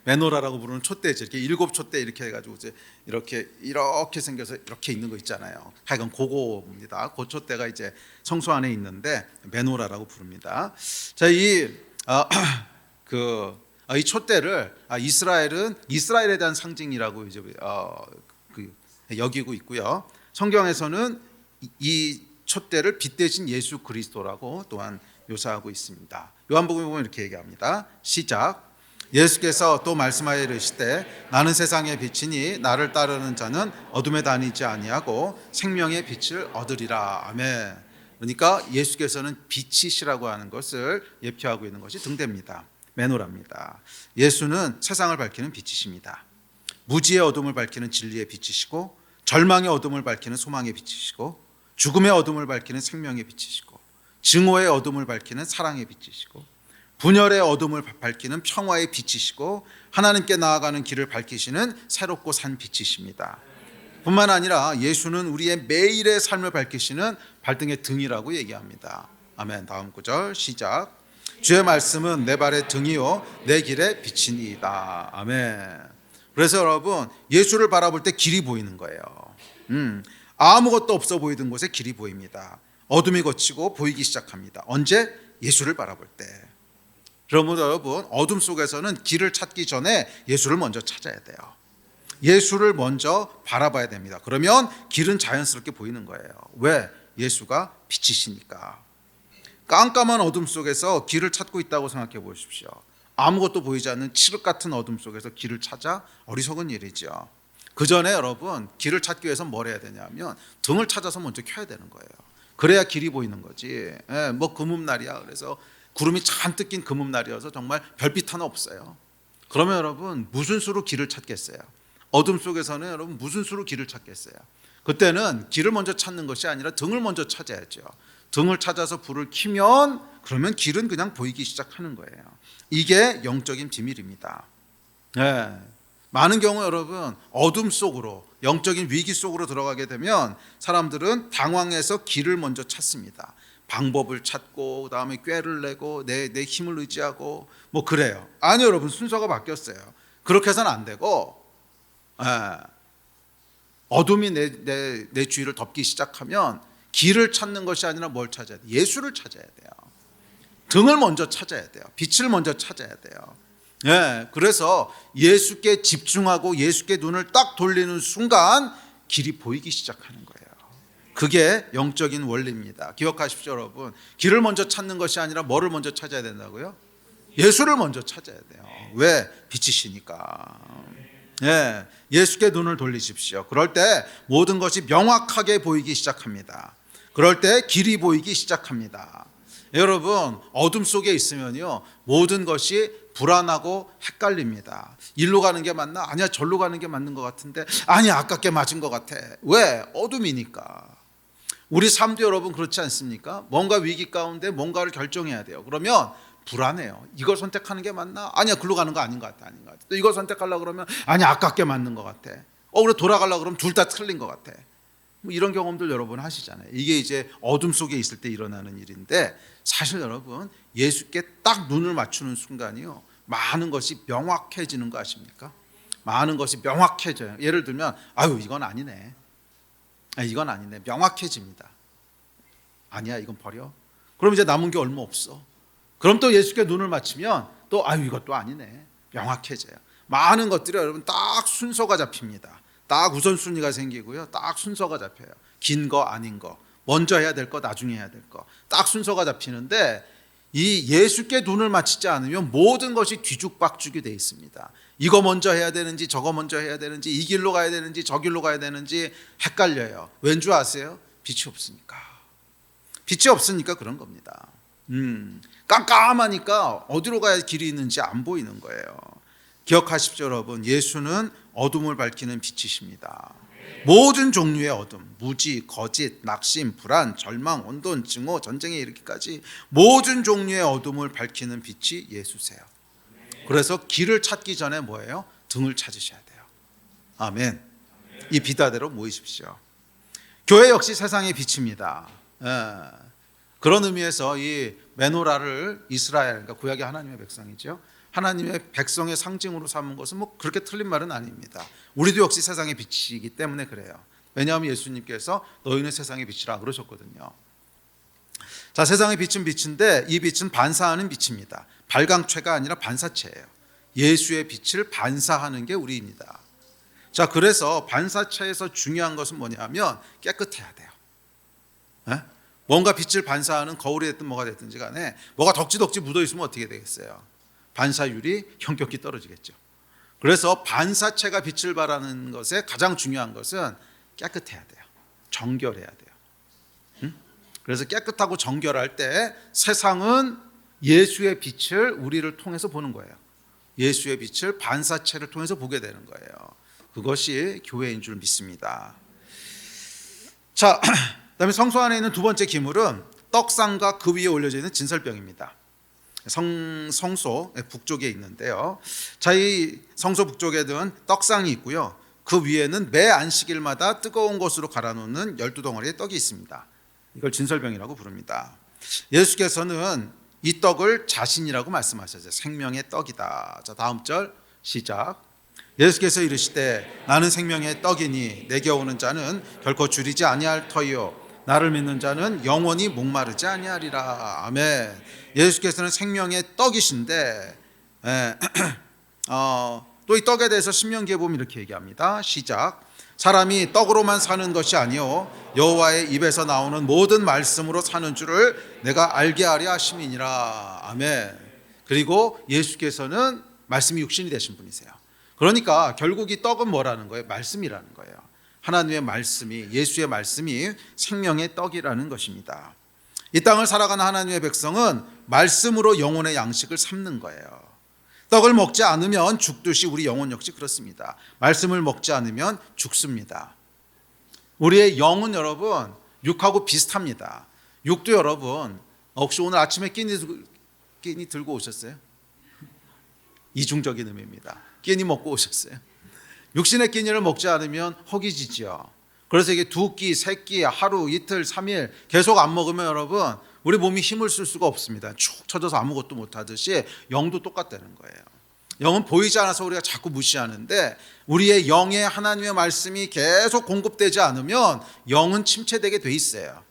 메노라라고 부르는 촛대죠. 이렇게 7촛대 이렇게 해가지고 이제 이렇게 생겨서 이렇게 있는 거 있잖아요. 하여간 그거입니다. 그 촛대가 이제 성소 안에 있는데 메노라라고 부릅니다. 자, 이 촛대를 이스라엘은 이스라엘에 대한 상징이라고 이제 여기고 있고요. 성경에서는 이 촛대를 빛 대신 예수 그리스도라고 또한 묘사하고 있습니다. 요한복음에 보면 이렇게 얘기합니다. 시작. 예수께서 또 말씀하여 이르시되 나는 세상의 빛이니 나를 따르는 자는 어둠에 다니지 아니하고 생명의 빛을 얻으리라. 아멘. 그러니까 예수께서는 빛이시라고 하는 것을 예표하고 있는 것이 등대입니다. 메노라입니다. 예수는 세상을 밝히는 빛이십니다. 무지의 어둠을 밝히는 진리의 빛이시고, 절망의 어둠을 밝히는 소망의 빛이시고, 죽음의 어둠을 밝히는 생명의 빛이시고, 증오의 어둠을 밝히는 사랑의 빛이시고, 분열의 어둠을 밝히는 평화의 빛이시고, 하나님께 나아가는 길을 밝히시는 새롭고 산 빛이십니다. 뿐만 아니라 예수는 우리의 매일의 삶을 밝히시는 발등의 등이라고 얘기합니다. 아멘. 다음 구절 시작. 주의 말씀은 내 발의 등이요 내 길의 빛이니이다. 아멘. 그래서 여러분, 예수를 바라볼 때 길이 보이는 거예요. 아무것도 없어 보이던 곳에 길이 보입니다. 어둠이 걷히고 보이기 시작합니다. 언제? 예수를 바라볼 때. 그러므로 여러분, 어둠 속에서는 길을 찾기 전에 예수를 먼저 찾아야 돼요. 예수를 먼저 바라봐야 됩니다. 그러면 길은 자연스럽게 보이는 거예요. 왜? 예수가 빛이시니까. 깜깜한 어둠 속에서 길을 찾고 있다고 생각해 보십시오. 아무것도 보이지 않는 칠흑 같은 어둠 속에서 길을 찾아 어리석은 일이죠. 그 전에 여러분, 길을 찾기 위해서 뭘 해야 되냐면 등을 찾아서 먼저 켜야 되는 거예요. 그래야 길이 보이는 거지. 뭐 금음날이야. 그래서 구름이 잔뜩 낀 금음날이어서 정말 별빛 하나 없어요. 그러면 여러분, 무슨 수로 길을 찾겠어요? 어둠 속에서는 여러분 무슨 수로 길을 찾겠어요? 그때는 길을 먼저 찾는 것이 아니라 등을 먼저 찾아야죠. 등을 찾아서 불을 켜면 그러면 길은 그냥 보이기 시작하는 거예요. 이게 영적인 비밀입니다. 많은 경우 여러분, 어둠 속으로, 영적인 위기 속으로 들어가게 되면 사람들은 당황해서 길을 먼저 찾습니다. 방법을 찾고, 그다음에 꾀를 내고, 내 힘을 의지하고 뭐 그래요. 아니 여러분, 순서가 바뀌었어요. 그렇게 해서는 안 되고, 어둠이 내 주위를 덮기 시작하면 길을 찾는 것이 아니라 뭘 찾아야 돼요? 예수를 찾아야 돼요. 등을 먼저 찾아야 돼요. 빛을 먼저 찾아야 돼요. 그래서 예수께 집중하고 예수께 눈을 딱 돌리는 순간 길이 보이기 시작하는 거예요. 그게 영적인 원리입니다. 기억하십시오, 여러분. 길을 먼저 찾는 것이 아니라 뭐를 먼저 찾아야 된다고요? 예수를 먼저 찾아야 돼요. 왜? 빛이시니까. 예수께 눈을 돌리십시오. 그럴 때 모든 것이 명확하게 보이기 시작합니다. 그럴 때 길이 보이기 시작합니다. 여러분, 어둠 속에 있으면요, 모든 것이 불안하고 헷갈립니다. 일로 가는 게 맞나? 아니야, 절로 가는 게 맞는 것 같은데, 아니야, 아깝게 맞은 것 같아. 왜? 어둠이니까. 우리 삶도 여러분 그렇지 않습니까? 뭔가 위기 가운데 뭔가를 결정해야 돼요. 그러면 불안해요. 이걸 선택하는 게 맞나? 아니야, 글로 가는 거 아닌 것 같아. 아닌 것 같아. 또 이걸 선택하려고 그러면 아니야, 아깝게 맞는 것 같아. 그래 돌아가려고 그러면 둘 다 틀린 것 같아. 뭐 이런 경험들 여러분 하시잖아요. 이게 이제 어둠 속에 있을 때 일어나는 일인데, 사실 여러분, 예수께 딱 눈을 맞추는 순간이요, 많은 것이 명확해지는 거 아십니까? 많은 것이 명확해져요. 예를 들면 이건 아니네. 이건 아니네. 명확해집니다. 아니야, 이건 버려. 그럼 이제 남은 게 얼마 없어. 그럼 또 예수께 눈을 맞추면 또 이것도 아니네. 명확해져요. 많은 것들이 여러분 딱 순서가 잡힙니다. 딱 우선순위가 생기고요, 딱 순서가 잡혀요. 긴 거 아닌 거, 먼저 해야 될 거, 나중에 해야 될 거, 딱 순서가 잡히는데, 이 예수께 눈을 맞추지 않으면 모든 것이 뒤죽박죽이 돼 있습니다. 이거 먼저 해야 되는지 저거 먼저 해야 되는지, 이 길로 가야 되는지 저 길로 가야 되는지 헷갈려요. 왠 줄 아세요? 빛이 없으니까. 빛이 없으니까 그런 겁니다. 깜깜하니까 어디로 가야 길이 있는지 안 보이는 거예요. 기억하십시오, 여러분. 예수는 어둠을 밝히는 빛이십니다. 모든 종류의 어둠, 무지, 거짓, 낙심, 불안, 절망, 혼돈, 증오, 전쟁에 이르기까지 모든 종류의 어둠을 밝히는 빛이 예수세요. 그래서 길을 찾기 전에 뭐예요? 등을 찾으셔야 돼요. 아멘. 이 빛 아래로 모이십시오. 교회 역시 세상의 빛입니다. 그런 의미에서 이 메노라를 이스라엘, 그러니까 구약의 하나님의 백성이죠, 하나님의 백성의 상징으로 삼은 것은 뭐 그렇게 틀린 말은 아닙니다. 우리도 역시 세상의 빛이기 때문에 그래요. 왜냐하면 예수님께서 너희는 세상의 빛이라 그러셨거든요. 자, 세상의 빛은 빛인데 이 빛은 반사하는 빛입니다. 발광체가 아니라 반사체예요. 예수의 빛을 반사하는 게 우리입니다. 자, 그래서 반사체에서 중요한 것은 뭐냐면 깨끗해야 돼요. 예? 뭔가 빛을 반사하는 거울이 됐든 뭐가 됐든지 간에 뭐가 덕지덕지 묻어 있으면 어떻게 되겠어요? 반사율이 현격히 떨어지겠죠. 그래서 반사체가 빛을 발하는 것에 가장 중요한 것은 깨끗해야 돼요. 정결해야 돼요. 그래서 깨끗하고 정결할 때 세상은 예수의 빛을 우리를 통해서 보는 거예요. 예수의 빛을 반사체를 통해서 보게 되는 거예요. 그것이 교회인 줄 믿습니다. 자, 그다음에 성소 안에 있는 두 번째 기물은 떡상과 그 위에 올려져 있는 진설병입니다. 성소 북쪽에 있는데요. 자, 이 성소 북쪽에는 떡상이 있고요. 그 위에는 매 안식일마다 뜨거운 것으로 갈아놓는 12덩어리의 떡이 있습니다. 이걸 진설병이라고 부릅니다. 예수께서는 이 떡을 자신이라고 말씀하셨어요. 생명의 떡이다. 자, 다음 절 시작. 예수께서 이르시되 나는 생명의 떡이니 내게 오는 자는 결코 줄이지 아니할 터이요 나를 믿는 자는 영원히 목마르지 아니하리라. 아멘. 예수께서는 생명의 떡이신데 또 이 떡에 대해서 신명기에 보면 이렇게 얘기합니다. 시작. 사람이 떡으로만 사는 것이 아니요 여호와의 입에서 나오는 모든 말씀으로 사는 줄을 내가 알게 하려 하심이니라. 아멘. 그리고 예수께서는 말씀이 육신이 되신 분이세요. 그러니까 결국 이 떡은 뭐라는 거예요? 말씀이라는 거예요. 하나님의 말씀이, 예수의 말씀이 생명의 떡이라는 것입니다. 이 땅을 살아가는 하나님의 백성은 말씀으로 영혼의 양식을 삼는 거예요. 떡을 먹지 않으면 죽듯이 우리 영혼 역시 그렇습니다. 말씀을 먹지 않으면 죽습니다. 우리의 영은 여러분 육하고 비슷합니다. 육도 여러분 혹시 오늘 아침에 끼니 들고 오셨어요? 이중적인 의미입니다. 끼니 먹고 오셨어요? 육신의 끼니를 먹지 않으면 허기지죠. 그래서 이게 2끼, 3끼, 하루, 이틀, 3일 계속 안 먹으면 여러분 우리 몸이 힘을 쓸 수가 없습니다. 축 처져서 아무것도 못하듯이 영도 똑같다는 거예요. 영은 보이지 않아서 우리가 자꾸 무시하는데 우리의 영에 하나님의 말씀이 계속 공급되지 않으면 영은 침체되게 돼 있어요.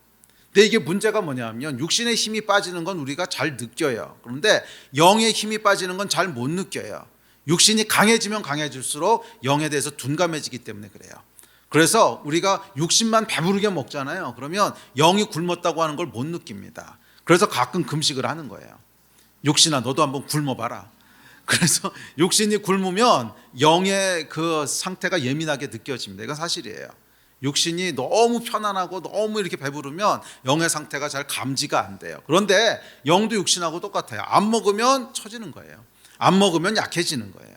근데 이게 문제가 뭐냐면 육신의 힘이 빠지는 건 우리가 잘 느껴요. 그런데 영의 힘이 빠지는 건 잘 못 느껴요. 육신이 강해지면 강해질수록 영에 대해서 둔감해지기 때문에 그래요. 그래서 우리가 육신만 배부르게 먹잖아요. 그러면 영이 굶었다고 하는 걸 못 느낍니다. 그래서 가끔 금식을 하는 거예요. 육신아 너도 한번 굶어봐라. 그래서 육신이 굶으면 영의 그 상태가 예민하게 느껴집니다. 이건 사실이에요. 육신이 너무 편안하고 너무 이렇게 배부르면 영의 상태가 잘 감지가 안 돼요. 그런데 영도 육신하고 똑같아요. 안 먹으면 처지는 거예요. 안 먹으면 약해지는 거예요.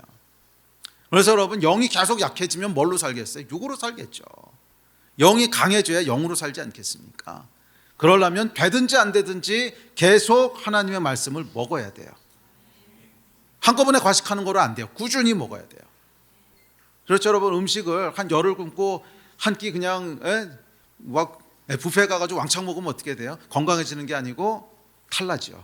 그래서 여러분 영이 계속 약해지면 뭘로 살겠어요? 육으로 살겠죠. 영이 강해져야 영으로 살지 않겠습니까? 그러려면 되든지 안 되든지 계속 하나님의 말씀을 먹어야 돼요. 한꺼번에 과식하는 거로 안 돼요. 꾸준히 먹어야 돼요. 그렇죠 여러분. 음식을 한 열흘 굶고 한 끼 그냥 막 뷔페 가가지고 왕창 먹으면 어떻게 돼요? 건강해지는 게 아니고 탈나죠.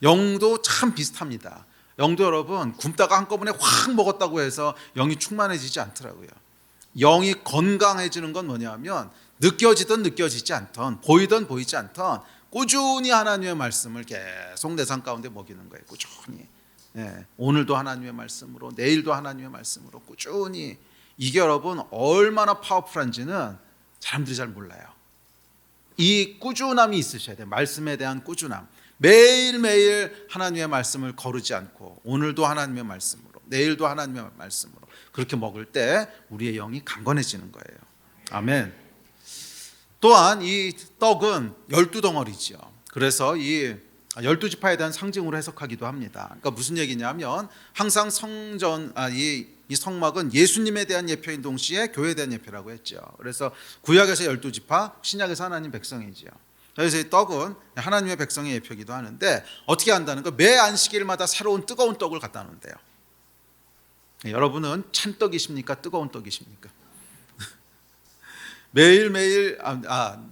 영도 참 비슷합니다. 영도 여러분 굶다가 한꺼번에 확 먹었다고 해서 영이 충만해지지 않더라고요. 영이 건강해지는 건 뭐냐면 느껴지든 느껴지지 않던 보이든 보이지 않던 꾸준히 하나님의 말씀을 계속 내 삶 가운데 먹이는 거예요. 꾸준히. 오늘도 하나님의 말씀으로 내일도 하나님의 말씀으로 꾸준히. 이게 여러분 얼마나 파워풀한지는 사람들이 잘 몰라요. 이 꾸준함이 있으셔야 돼요. 말씀에 대한 꾸준함. 매일매일 하나님의 말씀을 거르지 않고 오늘도 하나님의 말씀으로 내일도 하나님의 말씀으로 그렇게 먹을 때 우리의 영이 강건해지는 거예요. 아멘. 또한 이 떡은 12덩어리죠. 그래서 이 12지파에 대한 상징으로 해석하기도 합니다. 그러니까 무슨 얘기냐면 항상 이 성막은 예수님에 대한 예표인 동시에 교회에 대한 예표라고 했죠. 그래서 구약에서 12지파, 신약에서 하나님 백성이지요. 그래서 이 떡은 하나님의 백성의 예표기도 하는데 어떻게 한다는 거? 매 안식일마다 새로운 뜨거운 떡을 갖다 놓는데요. 여러분은 찬떡이십니까? 뜨거운 떡이십니까? 매일매일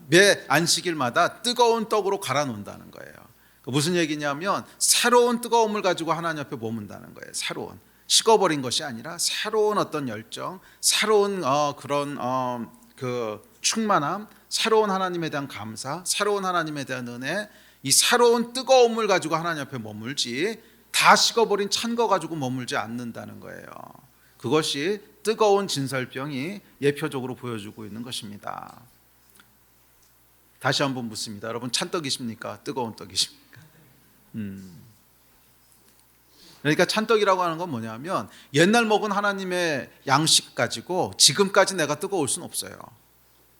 매 안식일마다 뜨거운 떡으로 갈아 놓는다는 거예요. 무슨 얘기냐면 새로운 뜨거움을 가지고 하나님 앞에 머문다는 거예요. 새로운 식어버린 것이 아니라 새로운 어떤 열정, 새로운 그런 그 충만함, 새로운 하나님에 대한 감사, 새로운 하나님에 대한 은혜, 이 새로운 뜨거움을 가지고 하나님 앞에 머물지 다 식어버린 찬 거 가지고 머물지 않는다는 거예요. 그것이 뜨거운 진설병이 예표적으로 보여주고 있는 것입니다. 다시 한번 묻습니다. 여러분, 찬떡이십니까? 뜨거운 떡이십니까? 그러니까 찬떡이라고 하는 건 뭐냐면 옛날 먹은 하나님의 양식 가지고 지금까지 내가 뜨거울 수는 없어요.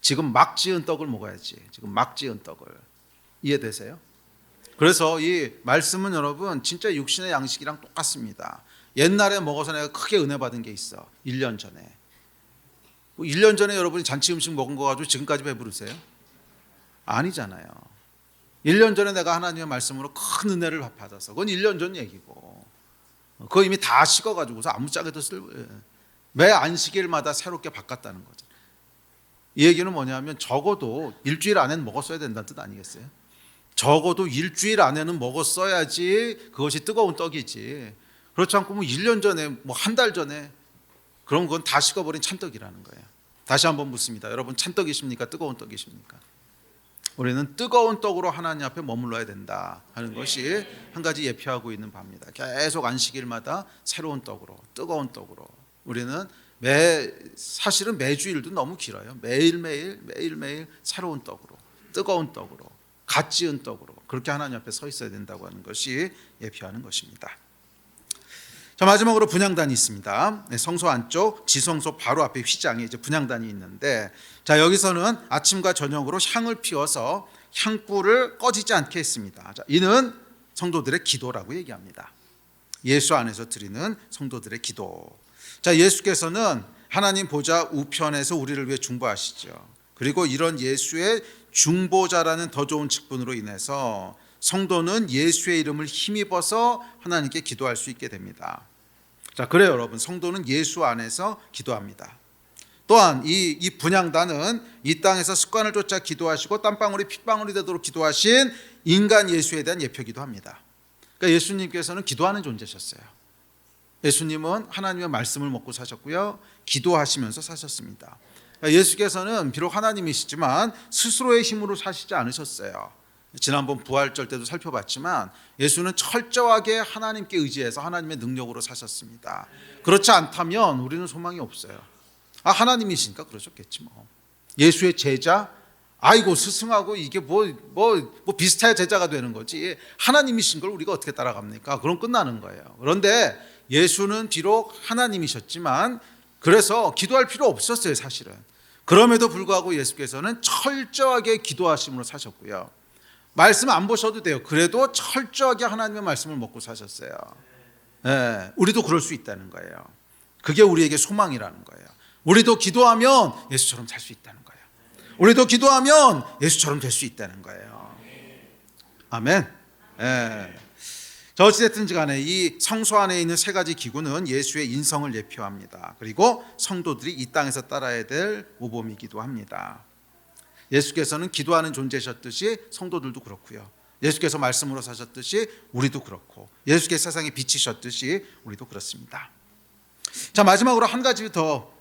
지금 막 지은 떡을 먹어야지. 지금 막 지은 떡을. 이해되세요? 그래서 이 말씀은 여러분 진짜 육신의 양식이랑 똑같습니다. 옛날에 먹어서 내가 크게 은혜 받은 게 있어. 1년 전에. 1년 전에 여러분이 잔치 음식 먹은 거 가지고 지금까지 배부르세요? 아니잖아요. 1년 전에 내가 하나님의 말씀으로 큰 은혜를 받아서 그건 1년 전 얘기고 그거 이미 다 식어가지고서 아무짝에도 매 안식일마다 새롭게 바꿨다는 거죠. 이 얘기는 뭐냐면 적어도 일주일 안에는 먹었어야 된다는 뜻 아니겠어요? 적어도 일주일 안에는 먹었어야지 그것이 뜨거운 떡이지. 그렇지 않고 뭐 1년 전에 뭐 한 달 전에 그런 건 다 식어버린 찬떡이라는 거예요. 다시 한번 묻습니다. 여러분, 찬떡이십니까? 뜨거운 떡이십니까? 우리는 뜨거운 떡으로 하나님 앞에 머물러야 된다 하는 것이 한 가지 예표하고 있는 바입니다. 계속 안식일마다 새로운 떡으로, 뜨거운 떡으로. 우리는 사실은 매주일도 너무 길어요. 매일매일 새로운 떡으로, 뜨거운 떡으로, 갓 지은 떡으로 그렇게 하나님 앞에 서 있어야 된다고 하는 것이 예표하는 것입니다. 자, 마지막으로 분향단이 있습니다. 성소 안쪽 지성소 바로 앞에 휘장에 이제 분향단이 있는데, 자, 여기서는 아침과 저녁으로 향을 피워서 향불을 꺼지지 않게 했습니다. 자, 이는 성도들의 기도라고 얘기합니다. 예수 안에서 드리는 성도들의 기도. 자, 예수께서는 하나님 보좌 우편에서 우리를 위해 중보하시죠. 그리고 이런 예수의 중보자라는 더 좋은 직분으로 인해서 성도는 예수의 이름을 힘입어서 하나님께 기도할 수 있게 됩니다. 자, 그래요, 여러분. 성도는 예수 안에서 기도합니다. 또한 이 분향단은 이 땅에서 습관을 쫓아 기도하시고 땀방울이 핏방울이 되도록 기도하신 인간 예수에 대한 예표기도 합니다. 그러니까 예수님께서는 기도하는 존재셨어요. 예수님은 하나님의 말씀을 먹고 사셨고요, 기도하시면서 사셨습니다. 그러니까 예수께서는 비록 하나님이시지만 스스로의 힘으로 사시지 않으셨어요. 지난번 부활절 때도 살펴봤지만 예수는 철저하게 하나님께 의지해서 하나님의 능력으로 사셨습니다. 그렇지 않다면 우리는 소망이 없어요. 하나님이시니까 그러셨겠지 뭐. 예수의 제자, 아이고 스승하고 이게 뭐 비슷해야 제자가 되는 거지. 하나님이신 걸 우리가 어떻게 따라갑니까? 그럼 끝나는 거예요. 그런데 예수는 비록 하나님이셨지만 그래서 기도할 필요 없었어요, 사실은. 그럼에도 불구하고 예수께서는 철저하게 기도하심으로 사셨고요. 말씀 안 보셔도 돼요. 그래도 철저하게 하나님의 말씀을 먹고 사셨어요. 네, 우리도 그럴 수 있다는 거예요. 그게 우리에게 소망이라는 거예요. 우리도 기도하면 예수처럼 살 수 있다는 거예요. 우리도 기도하면 예수처럼 될 수 있다는 거예요. 아멘. 네. 자, 어찌됐든 간에 이 성소 안에 있는 세 가지 기구는 예수의 인성을 예표합니다. 그리고 성도들이 이 땅에서 따라야 될 모범이기도 합니다. 예수께서는 기도하는 존재셨듯이 성도들도 그렇고요. 예수께서 말씀으로 사셨듯이 우리도 그렇고, 예수께서 세상에 비치셨듯이 우리도 그렇습니다. 자, 마지막으로 한 가지 더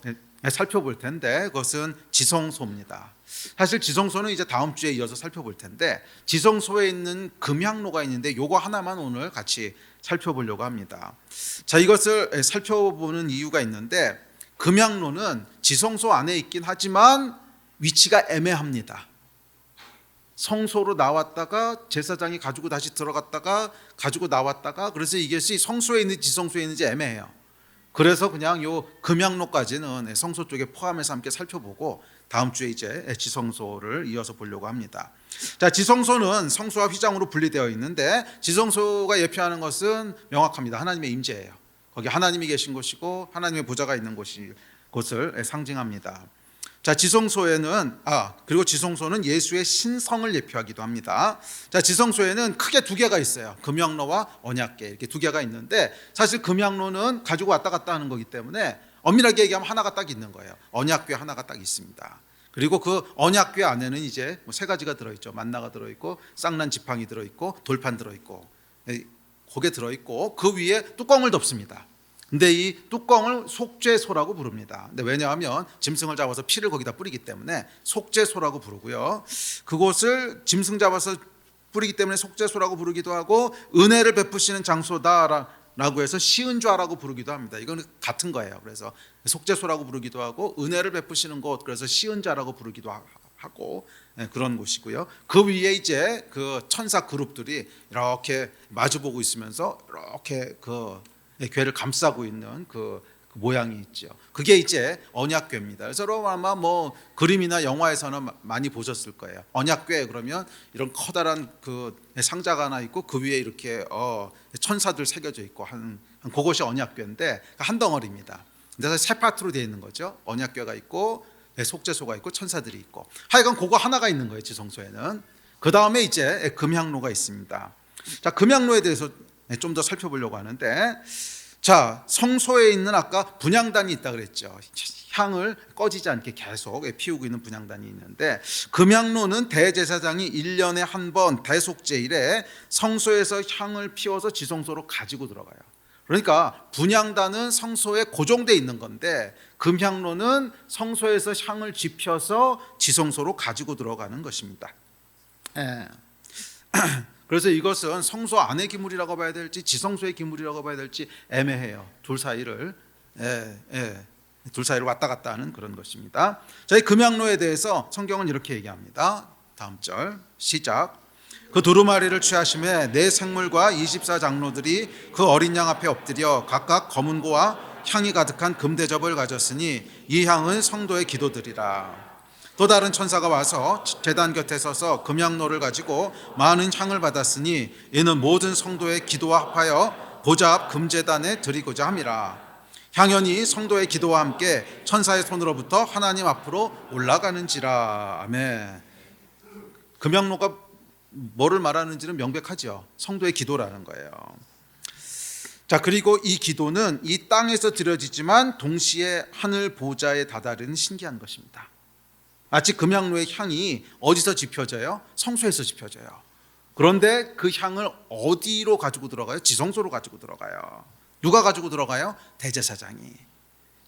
살펴볼 텐데 그것은 지성소입니다. 사실 지성소는 이제 다음 주에 이어서 살펴볼 텐데, 지성소에 있는 금향로가 있는데 요거 하나만 오늘 같이 살펴보려고 합니다. 자, 이것을 살펴보는 이유가 있는데, 금향로는 지성소 안에 있긴 하지만 위치가 애매합니다. 성소로 나왔다가 제사장이 가지고 다시 들어갔다가 가지고 나왔다가, 그래서 이것이 성소에 있는지 지성소에 있는지 애매해요. 그래서 그냥 요 금향로까지는 성소 쪽에 포함해서 함께 살펴보고 다음 주에 이제 지성소를 이어서 보려고 합니다. 자, 지성소는 성소와 휘장으로 분리되어 있는데, 지성소가 예표하는 것은 명확합니다. 하나님의 임재예요. 거기 하나님이 계신 곳이고 하나님의 보좌가 있는 곳을 상징합니다. 자, 그리고 지성소는 예수의 신성을 예표하기도 합니다. 자, 지성소에는 크게 두 개가 있어요. 금향로와 언약궤, 이렇게 두 개가 있는데, 사실 금향로는 가지고 왔다 갔다 하는 거기 때문에 엄밀하게 얘기하면 하나가 딱 있는 거예요. 언약궤 하나가 딱 있습니다. 그리고 그 언약궤 안에는 이제 세 가지가 들어있죠. 만나가 들어있고, 쌍난 지팡이 들어있고, 돌판 들어있고, 고개 들어있고, 그 위에 뚜껑을 덮습니다. 근데 이 뚜껑을 속죄소라고 부릅니다. 근데 왜냐하면 짐승을 잡아서 피를 거기다 뿌리기 때문에 속죄소라고 부르고요. 그곳을 짐승 잡아서 뿌리기 때문에 속죄소라고 부르기도 하고, 은혜를 베푸시는 장소다라고 해서 시은좌라고 부르기도 합니다. 이건 같은 거예요. 그래서 속죄소라고 부르기도 하고, 은혜를 베푸시는 곳, 그래서 시은좌라고 부르기도 하고 그런 곳이고요. 그 위에 이제 그 천사 그룹들이 이렇게 마주보고 있으면서 이렇게 그 궤를 감싸고 있는 그 모양이 있죠. 그게 이제 언약궤입니다. 그래서 여러분 아마 뭐 그림이나 영화에서는 많이 보셨을 거예요. 언약궤 그러면 이런 커다란 그 상자가 하나 있고 그 위에 이렇게 천사들 새겨져 있고 그것이 언약궤인데 한 덩어리입니다. 그래서 세 파트로 되어 있는 거죠. 언약궤가 있고 속죄소가 있고 천사들이 있고 하여간 그거 하나가 있는 거예요. 지성소에는. 그 다음에 이제 금향로가 있습니다. 자, 금향로에 대해서 좀 더 살펴보려고 하는데, 자, 성소에 있는 아까 분향단이 있다 그랬죠. 향을 꺼지지 않게 계속 피우고 있는 분향단이 있는데, 금향로는 대제사장이 1년에 한 번 대속제일에 성소에서 향을 피워서 지성소로 가지고 들어가요. 그러니까 분향단은 성소에 고정되어 있는 건데 금향로는 성소에서 향을 지펴서 지성소로 가지고 들어가는 것입니다. 그래서 이것은 성소 안의 기물이라고 봐야 될지 지성소의 기물이라고 봐야 될지 애매해요. 둘 사이를 왔다 갔다 하는 그런 것입니다. 저희 금향로에 대해서 성경은 이렇게 얘기합니다. 다음 절 시작. 그 두루마리를 취하심에 네 생물과 24장로들이 그 어린 양 앞에 엎드려 각각 검은 고와 향이 가득한 금대접을 가졌으니 이 향은 성도의 기도들이라. 또 다른 천사가 와서 제단 곁에 서서 금향로를 가지고 많은 향을 받았으니 이는 모든 성도의 기도와 합하여 보좌 앞 금제단에 드리고자 함이라. 향연이 성도의 기도와 함께 천사의 손으로부터 하나님 앞으로 올라가는지라. 아멘. 금향로가 뭐를 말하는지는 명백하죠. 성도의 기도라는 거예요. 자, 그리고 이 기도는 이 땅에서 드려지지만 동시에 하늘 보좌에 다다르는 신기한 것입니다. 마치 금향로의 향이 어디서 지펴져요? 성소에서 지펴져요. 그런데 그 향을 어디로 가지고 들어가요? 지성소로 가지고 들어가요. 누가 가지고 들어가요? 대제사장이.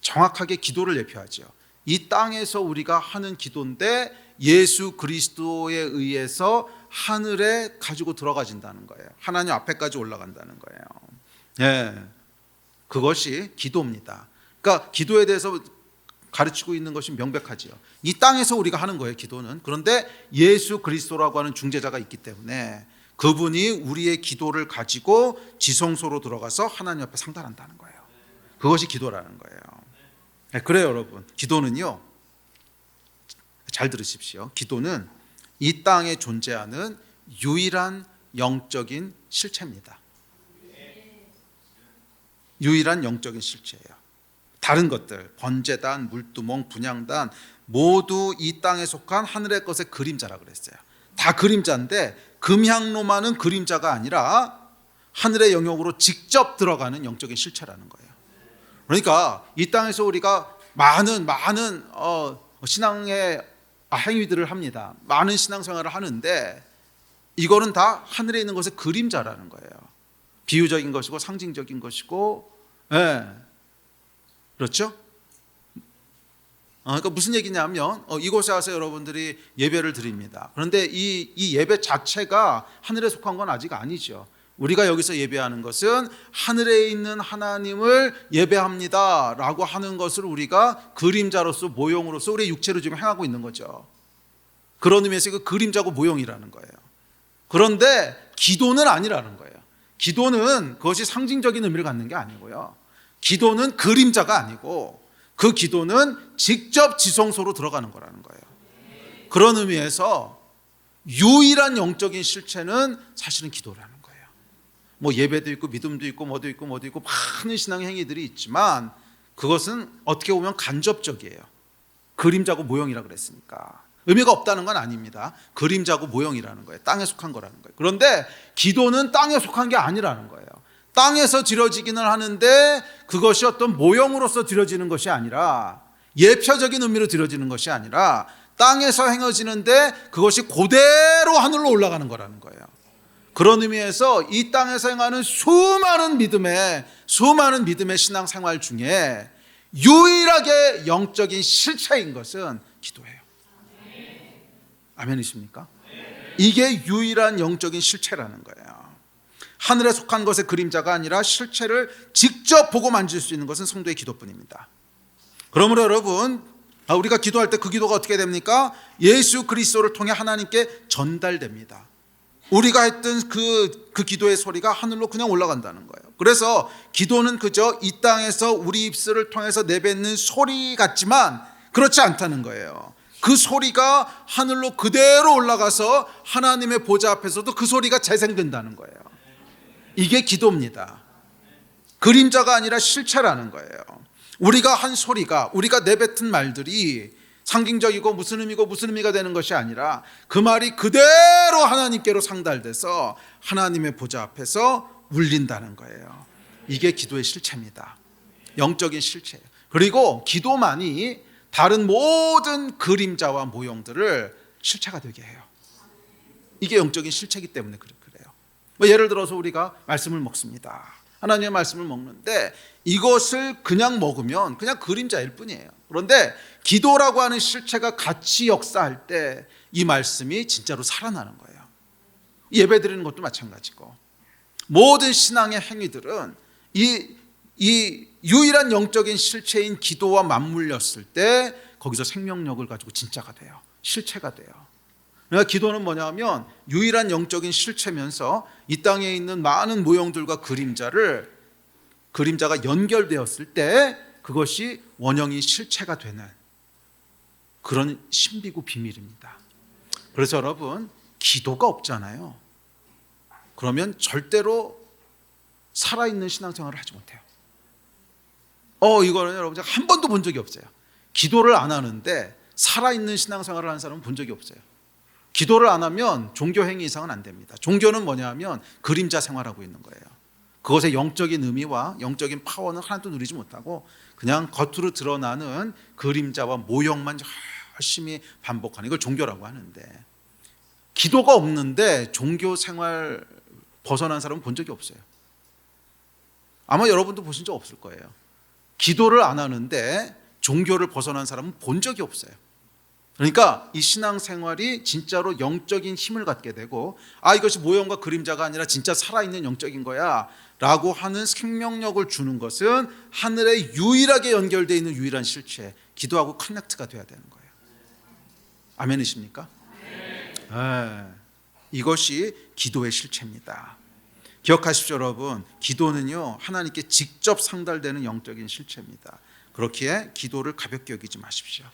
정확하게 기도를 예표하죠. 이 땅에서 우리가 하는 기도인데 예수 그리스도에 의해서 하늘에 가지고 들어가진다는 거예요. 하나님 앞에까지 올라간다는 거예요. 그것이 기도입니다. 그러니까 기도에 대해서 가르치고 있는 것이 명백하지요. 이 땅에서 우리가 하는 거예요, 기도는. 그런데 예수 그리스도라고 하는 중재자가 있기 때문에 그분이 우리의 기도를 가지고 지성소로 들어가서 하나님 앞에 상달한다는 거예요. 그것이 기도라는 거예요. 그래요, 여러분. 기도는요, 잘 들으십시오. 기도는 이 땅에 존재하는 유일한 영적인 실체입니다. 유일한 영적인 실체예요. 다른 것들, 번제단, 물두멍, 분향단 모두 이 땅에 속한 하늘의 것의 그림자라 그랬어요. 다 그림자인데 금향로만은 그림자가 아니라 하늘의 영역으로 직접 들어가는 영적인 실체라는 거예요. 그러니까 이 땅에서 우리가 많은 신앙의 행위들을 합니다. 많은 신앙생활을 하는데 이거는 다 하늘에 있는 것의 그림자라는 거예요. 비유적인 것이고 상징적인 것이고, 그렇죠? 그러니까 무슨 얘기냐면 이곳에 와서 여러분들이 예배를 드립니다. 그런데 이 예배 자체가 하늘에 속한 건 아직 아니죠. 우리가 여기서 예배하는 것은 하늘에 있는 하나님을 예배합니다 라고 하는 것을 우리가 그림자로서 모형으로서 우리의 육체로 지금 행하고 있는 거죠. 그런 의미에서 그 그림자고 모형이라는 거예요. 그런데 기도는 아니라는 거예요. 기도는 그것이 상징적인 의미를 갖는 게 아니고요. 기도는 그림자가 아니고 그 기도는 직접 지성소로 들어가는 거라는 거예요. 그런 의미에서 유일한 영적인 실체는 사실은 기도라는 거예요. 뭐 예배도 있고 믿음도 있고 뭐도 있고 많은 신앙의 행위들이 있지만 그것은 어떻게 보면 간접적이에요. 그림자고 모형이라 그랬으니까 의미가 없다는 건 아닙니다. 그림자고 모형이라는 거예요. 땅에 속한 거라는 거예요. 그런데 기도는 땅에 속한 게 아니라는 거예요. 땅에서 드려지기는 하는데 그것이 어떤 모형으로서 드려지는 것이 아니라 예표적인 의미로 드려지는 것이 아니라 땅에서 행해지는데 그것이 그대로 하늘로 올라가는 거라는 거예요. 그런 의미에서 이 땅에서 행하는 수많은 믿음의 신앙생활 중에 유일하게 영적인 실체인 것은 기도예요. 아멘이십니까? 이게 유일한 영적인 실체라는 거예요. 하늘에 속한 것의 그림자가 아니라 실체를 직접 보고 만질 수 있는 것은 성도의 기도뿐입니다. 그러므로 여러분 우리가 기도할 때 그 기도가 어떻게 됩니까? 예수 그리스도를 통해 하나님께 전달됩니다. 우리가 했던 그 기도의 소리가 하늘로 그냥 올라간다는 거예요. 그래서 기도는 그저 이 땅에서 우리 입술을 통해서 내뱉는 소리 같지만 그렇지 않다는 거예요. 그 소리가 하늘로 그대로 올라가서 하나님의 보좌 앞에서도 그 소리가 재생된다는 거예요. 이게 기도입니다. 그림자가 아니라 실체라는 거예요. 우리가 한 소리가, 우리가 내뱉은 말들이 상징적이고 무슨 의미고 무슨 의미가 되는 것이 아니라 그 말이 그대로 하나님께로 상달돼서 하나님의 보좌 앞에서 울린다는 거예요. 이게 기도의 실체입니다. 영적인 실체예요. 그리고 기도만이 다른 모든 그림자와 모형들을 실체가 되게 해요. 이게 영적인 실체이기 때문에 그래요. 예를 들어서 우리가 말씀을 먹습니다. 하나님의 말씀을 먹는데 이것을 그냥 먹으면 그냥 그림자일 뿐이에요. 그런데 기도라고 하는 실체가 같이 역사할 때 이 말씀이 진짜로 살아나는 거예요. 예배 드리는 것도 마찬가지고 모든 신앙의 행위들은 이 유일한 영적인 실체인 기도와 맞물렸을 때 거기서 생명력을 가지고 진짜가 돼요. 실체가 돼요. 그러니까 기도는 뭐냐면 유일한 영적인 실체면서 이 땅에 있는 많은 모형들과 그림자가 연결되었을 때 그것이 원형이 실체가 되는 그런 신비고 비밀입니다. 그래서 여러분, 기도가 없잖아요. 그러면 절대로 살아있는 신앙생활을 하지 못해요. 이거는 여러분 제가 한 번도 본 적이 없어요. 기도를 안 하는데 살아있는 신앙생활을 하는 사람은 본 적이 없어요. 기도를 안 하면 종교 행위 이상은 안 됩니다. 종교는 뭐냐면 그림자 생활하고 있는 거예요. 그것의 영적인 의미와 영적인 파워는 하나도 누리지 못하고 그냥 겉으로 드러나는 그림자와 모형만 열심히 반복하는 이걸 종교라고 하는데, 기도가 없는데 종교 생활 벗어난 사람은 본 적이 없어요. 아마 여러분도 보신 적 없을 거예요. 기도를 안 하는데 종교를 벗어난 사람은 본 적이 없어요. 그러니까 이 신앙생활이 진짜로 영적인 힘을 갖게 되고 이것이 모형과 그림자가 아니라 진짜 살아있는 영적인 거야 라고 하는 생명력을 주는 것은 하늘에 유일하게 연결되어 있는 유일한 실체, 기도하고 커넥트가 돼야 되는 거예요. 아멘이십니까? 네. 이것이 기도의 실체입니다. 기억하십시오 여러분, 기도는요 하나님께 직접 상달되는 영적인 실체입니다. 그렇기에 기도를 가볍게 여기지 마십시오.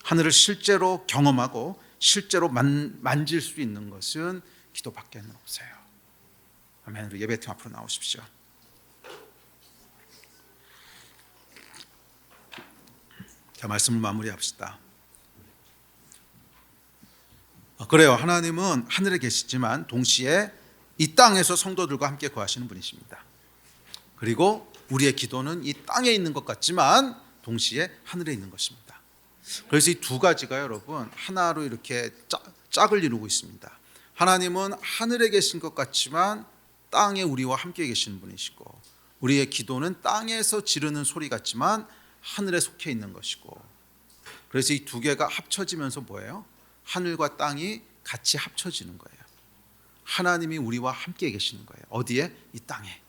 하늘을 실제로 경험하고 실제로 만질 수 있는 것은 기도밖에는 없어요. 아멘. 우리 예배팀 앞으로 나오십시오. 자, 말씀을 마무리합시다. 그래요. 하나님은 하늘에 계시지만 동시에 이 땅에서 성도들과 함께 거하시는 분이십니다. 그리고 우리의 기도는 이 땅에 있는 것 같지만 동시에 하늘에 있는 것입니다. 그래서 이 두 가지가 여러분 하나로 이렇게 짝을 이루고 있습니다. 하나님은 하늘에 계신 것 같지만 땅에 우리와 함께 계시는 분이시고, 우리의 기도는 땅에서 지르는 소리 같지만 하늘에 속해 있는 것이고, 그래서 이 두 개가 합쳐지면서 뭐예요? 하늘과 땅이 같이 합쳐지는 거예요. 하나님이 우리와 함께 계시는 거예요. 어디에? 이 땅에.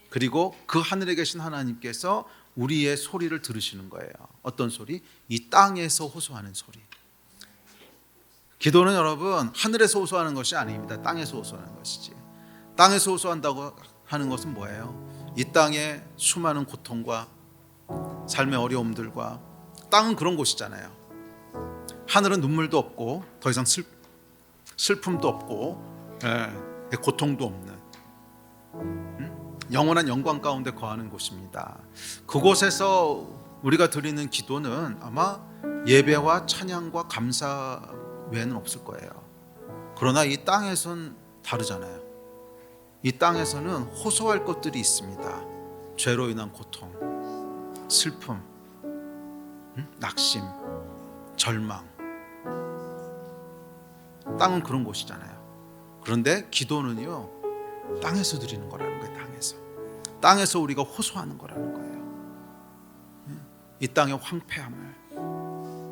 그리고 그 하늘에 계신 하나님께서 우리의 소리를 들으시는 거예요. 어떤 소리? 이 땅에서 호소하는 소리. 기도는 여러분 하늘에서 호소하는 것이 아닙니다. 땅에서 호소하는 것이지. 땅에서 호소한다고 하는 것은 뭐예요? 이 땅의 수많은 고통과 삶의 어려움들과, 땅은 그런 곳이잖아요. 하늘은 눈물도 없고 더 이상 슬픔도 없고 고통도 없는 영원한 영광 가운데 거하는 곳입니다. 그곳에서 우리가 드리는 기도는 아마 예배와 찬양과 감사 외에는 없을 거예요. 그러나 이 땅에선 다르잖아요. 이 땅에서는 호소할 것들이 있습니다. 죄로 인한 고통, 슬픔, 낙심, 절망. 땅은 그런 곳이잖아요. 그런데 기도는요 땅에서 드리는 거라는 거예요. 땅에서 우리가 호소하는 거라는 거예요. 이 땅의 황폐함을,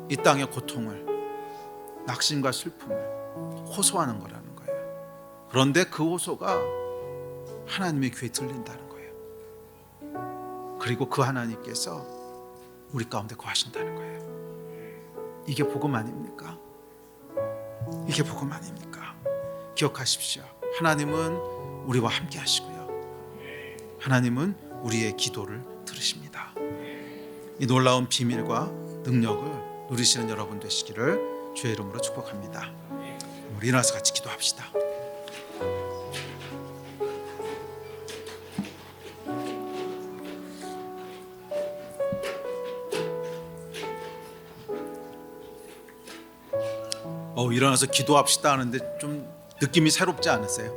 이 땅의 고통을, 낙심과 슬픔을 호소하는 거라는 거예요. 그런데 그 호소가 하나님의 귀에 들린다는 거예요. 그리고 그 하나님께서 우리 가운데 거하신다는 거예요. 이게 복음 아닙니까? 이게 복음 아닙니까? 기억하십시오. 하나님은 우리와 함께 하시고요, 하나님은 우리의 기도를 들으십니다. 이 놀라운 비밀과 능력을 누리시는 여러분 되시기를 주의 이름으로 축복합니다. 우리 일어나서 같이 기도합시다. 일어나서 기도합시다 하는데 좀 느낌이 새롭지 않으세요?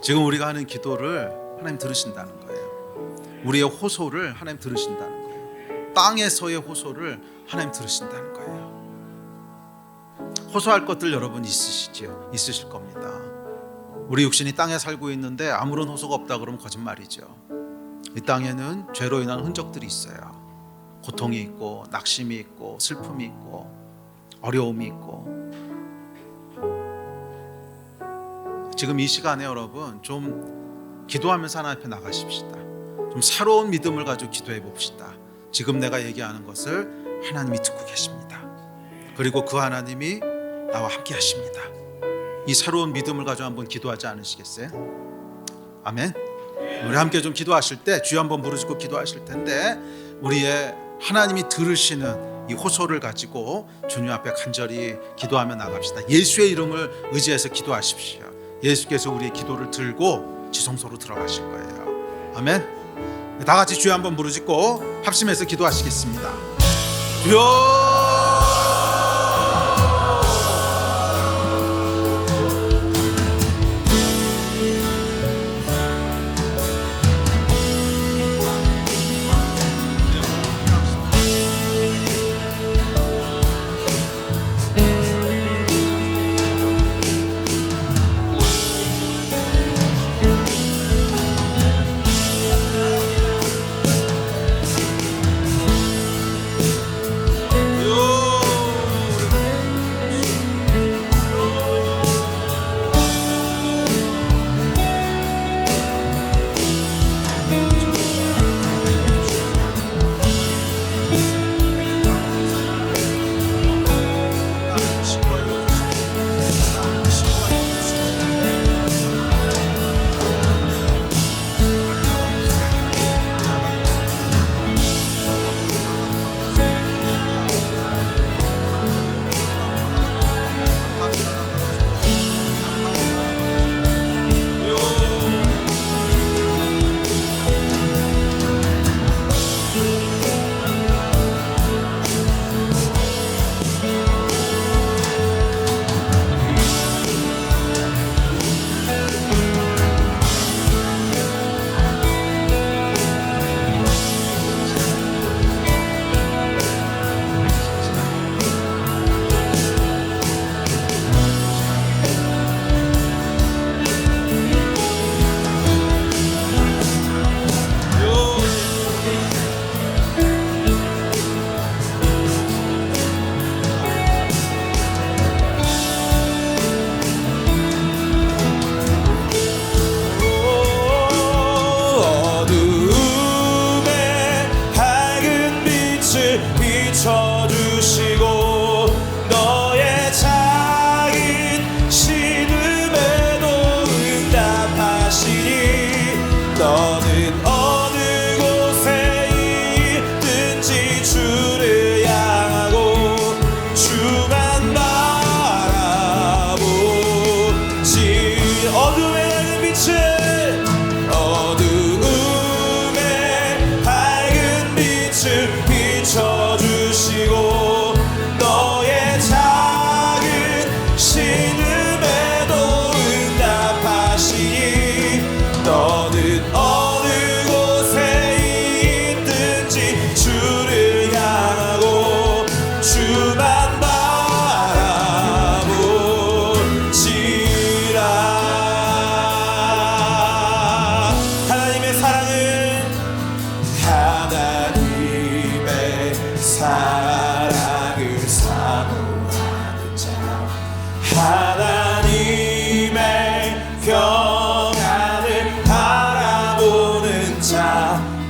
지금 우리가 하는 기도를 하나님 들으신다는 거예요. 우리의 호소를 하나님 들으신다는 거예요. 땅에서의 호소를 하나님 들으신다는 거예요. 호소할 것들 여러분 있으시죠? 있으실 겁니다. 우리 육신이 땅에 살고 있는데 아무런 호소가 없다 그러면 거짓말이죠. 이 땅에는 죄로 인한 흔적들이 있어요. 고통이 있고 낙심이 있고 슬픔이 있고 어려움이 있고, 지금 이 시간에 여러분 좀 기도하면서 하나님 앞에 나가십시다. 좀 새로운 믿음을 가지고 기도해 봅시다. 지금 내가 얘기하는 것을 하나님이 듣고 계십니다. 그리고 그 하나님이 나와 함께 하십니다. 이 새로운 믿음을 가지고 한번 기도하지 않으시겠어요? 아멘. 우리 함께 좀 기도하실 때 주여 한번 부르짖고 기도하실 텐데, 우리의 하나님이 들으시는 이 호소를 가지고 주님 앞에 간절히 기도하며 나갑시다. 예수의 이름을 의지해서 기도하십시오. 예수께서 우리의 기도를 들고 지성소로 들어가실 거예요. 아멘. 다 같이 주여 한번 부르짖고 합심해서 기도하시겠습니다. 주여.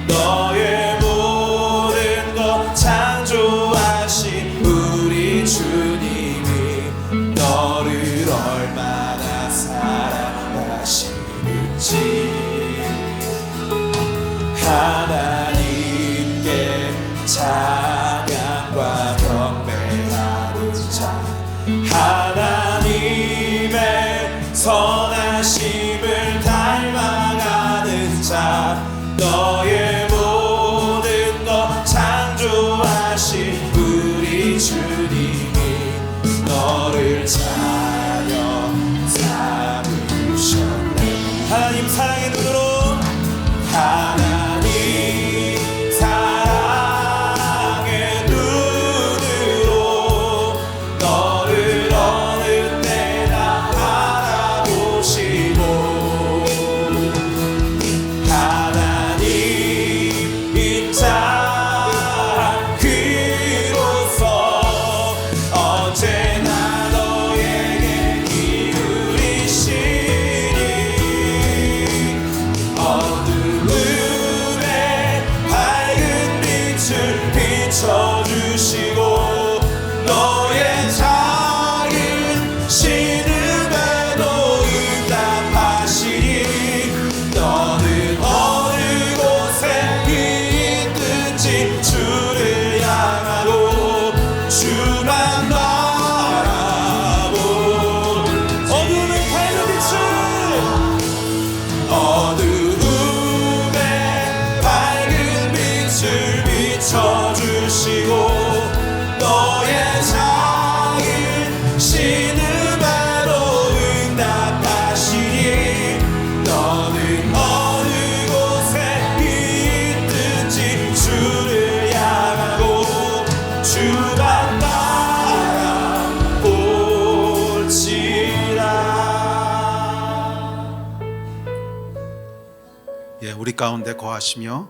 너의 모든 것 창조하신 하신 우리 주님이 너를 자녀 삼으셨네. 하나님 사랑의 눈으로, 하나님 사랑의 눈으로 너를 어느 때나 바라보시고, 하나님 인자한 귀로서 언제나 너에게 기울이시니 어두움에 밝은 빛을 비춰주시고 너의 작은 신음에도 응답하시니 너는 어느 곳에 있든지 주를 향하고 주만 바라보. 어둠의 밝은 빛을, 어두움에 밝은 빛을 비춰주시고 너의 작은 신음에도 응답하시니 너는 어느 곳에 있든지 주를 향하고 주만 바라볼지라. 예, 우리 가운데 거하시며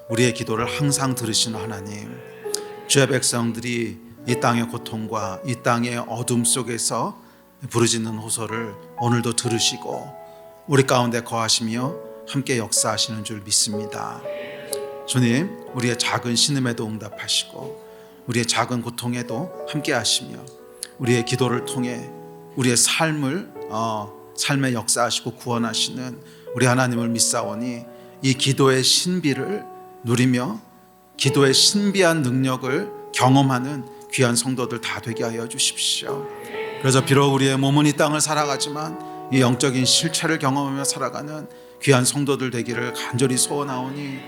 우리의 기도를 항상 들으시는 하나님, 주의 백성들이 이 땅의 고통과 이 땅의 어둠 속에서 부르짖는 호소를 오늘도 들으시고 우리 가운데 거하시며 함께 역사하시는 줄 믿습니다. 주님, 우리의 작은 신음에도 응답하시고 우리의 작은 고통에도 함께 하시며 우리의 기도를 통해 우리의 삶에 역사하시고 구원하시는 우리 하나님을 믿사오니 이 기도의 신비를 누리며 기도의 신비한 능력을 경험하는 귀한 성도들 다 되게 하여 주십시오. 그래서 비록 우리의 몸은 이 땅을 살아가지만 이 영적인 실체를 경험하며 살아가는 귀한 성도들 되기를 간절히 소원하오니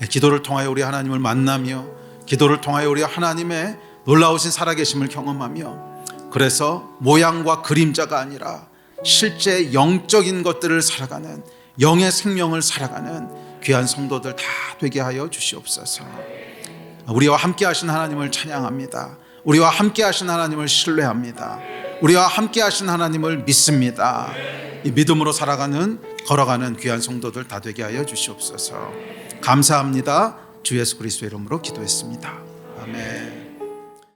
기도를 통하여 우리 하나님을 만나며 기도를 통하여 우리 하나님의 놀라우신 살아계심을 경험하며 그래서 모양과 그림자가 아니라 실제 영적인 것들을 살아가는 영의 생명을 살아가는 귀한 성도들 다 되게 하여 주시옵소서. 우리와 함께 하신 하나님을 찬양합니다. 우리와 함께 하신 하나님을 신뢰합니다. 우리와 함께 하신 하나님을 믿습니다. 이 믿음으로 걸어가는 귀한 성도들 다 되게 하여 주시옵소서. 감사합니다. 주 예수 그리스도의 이름으로 기도했습니다. 아멘.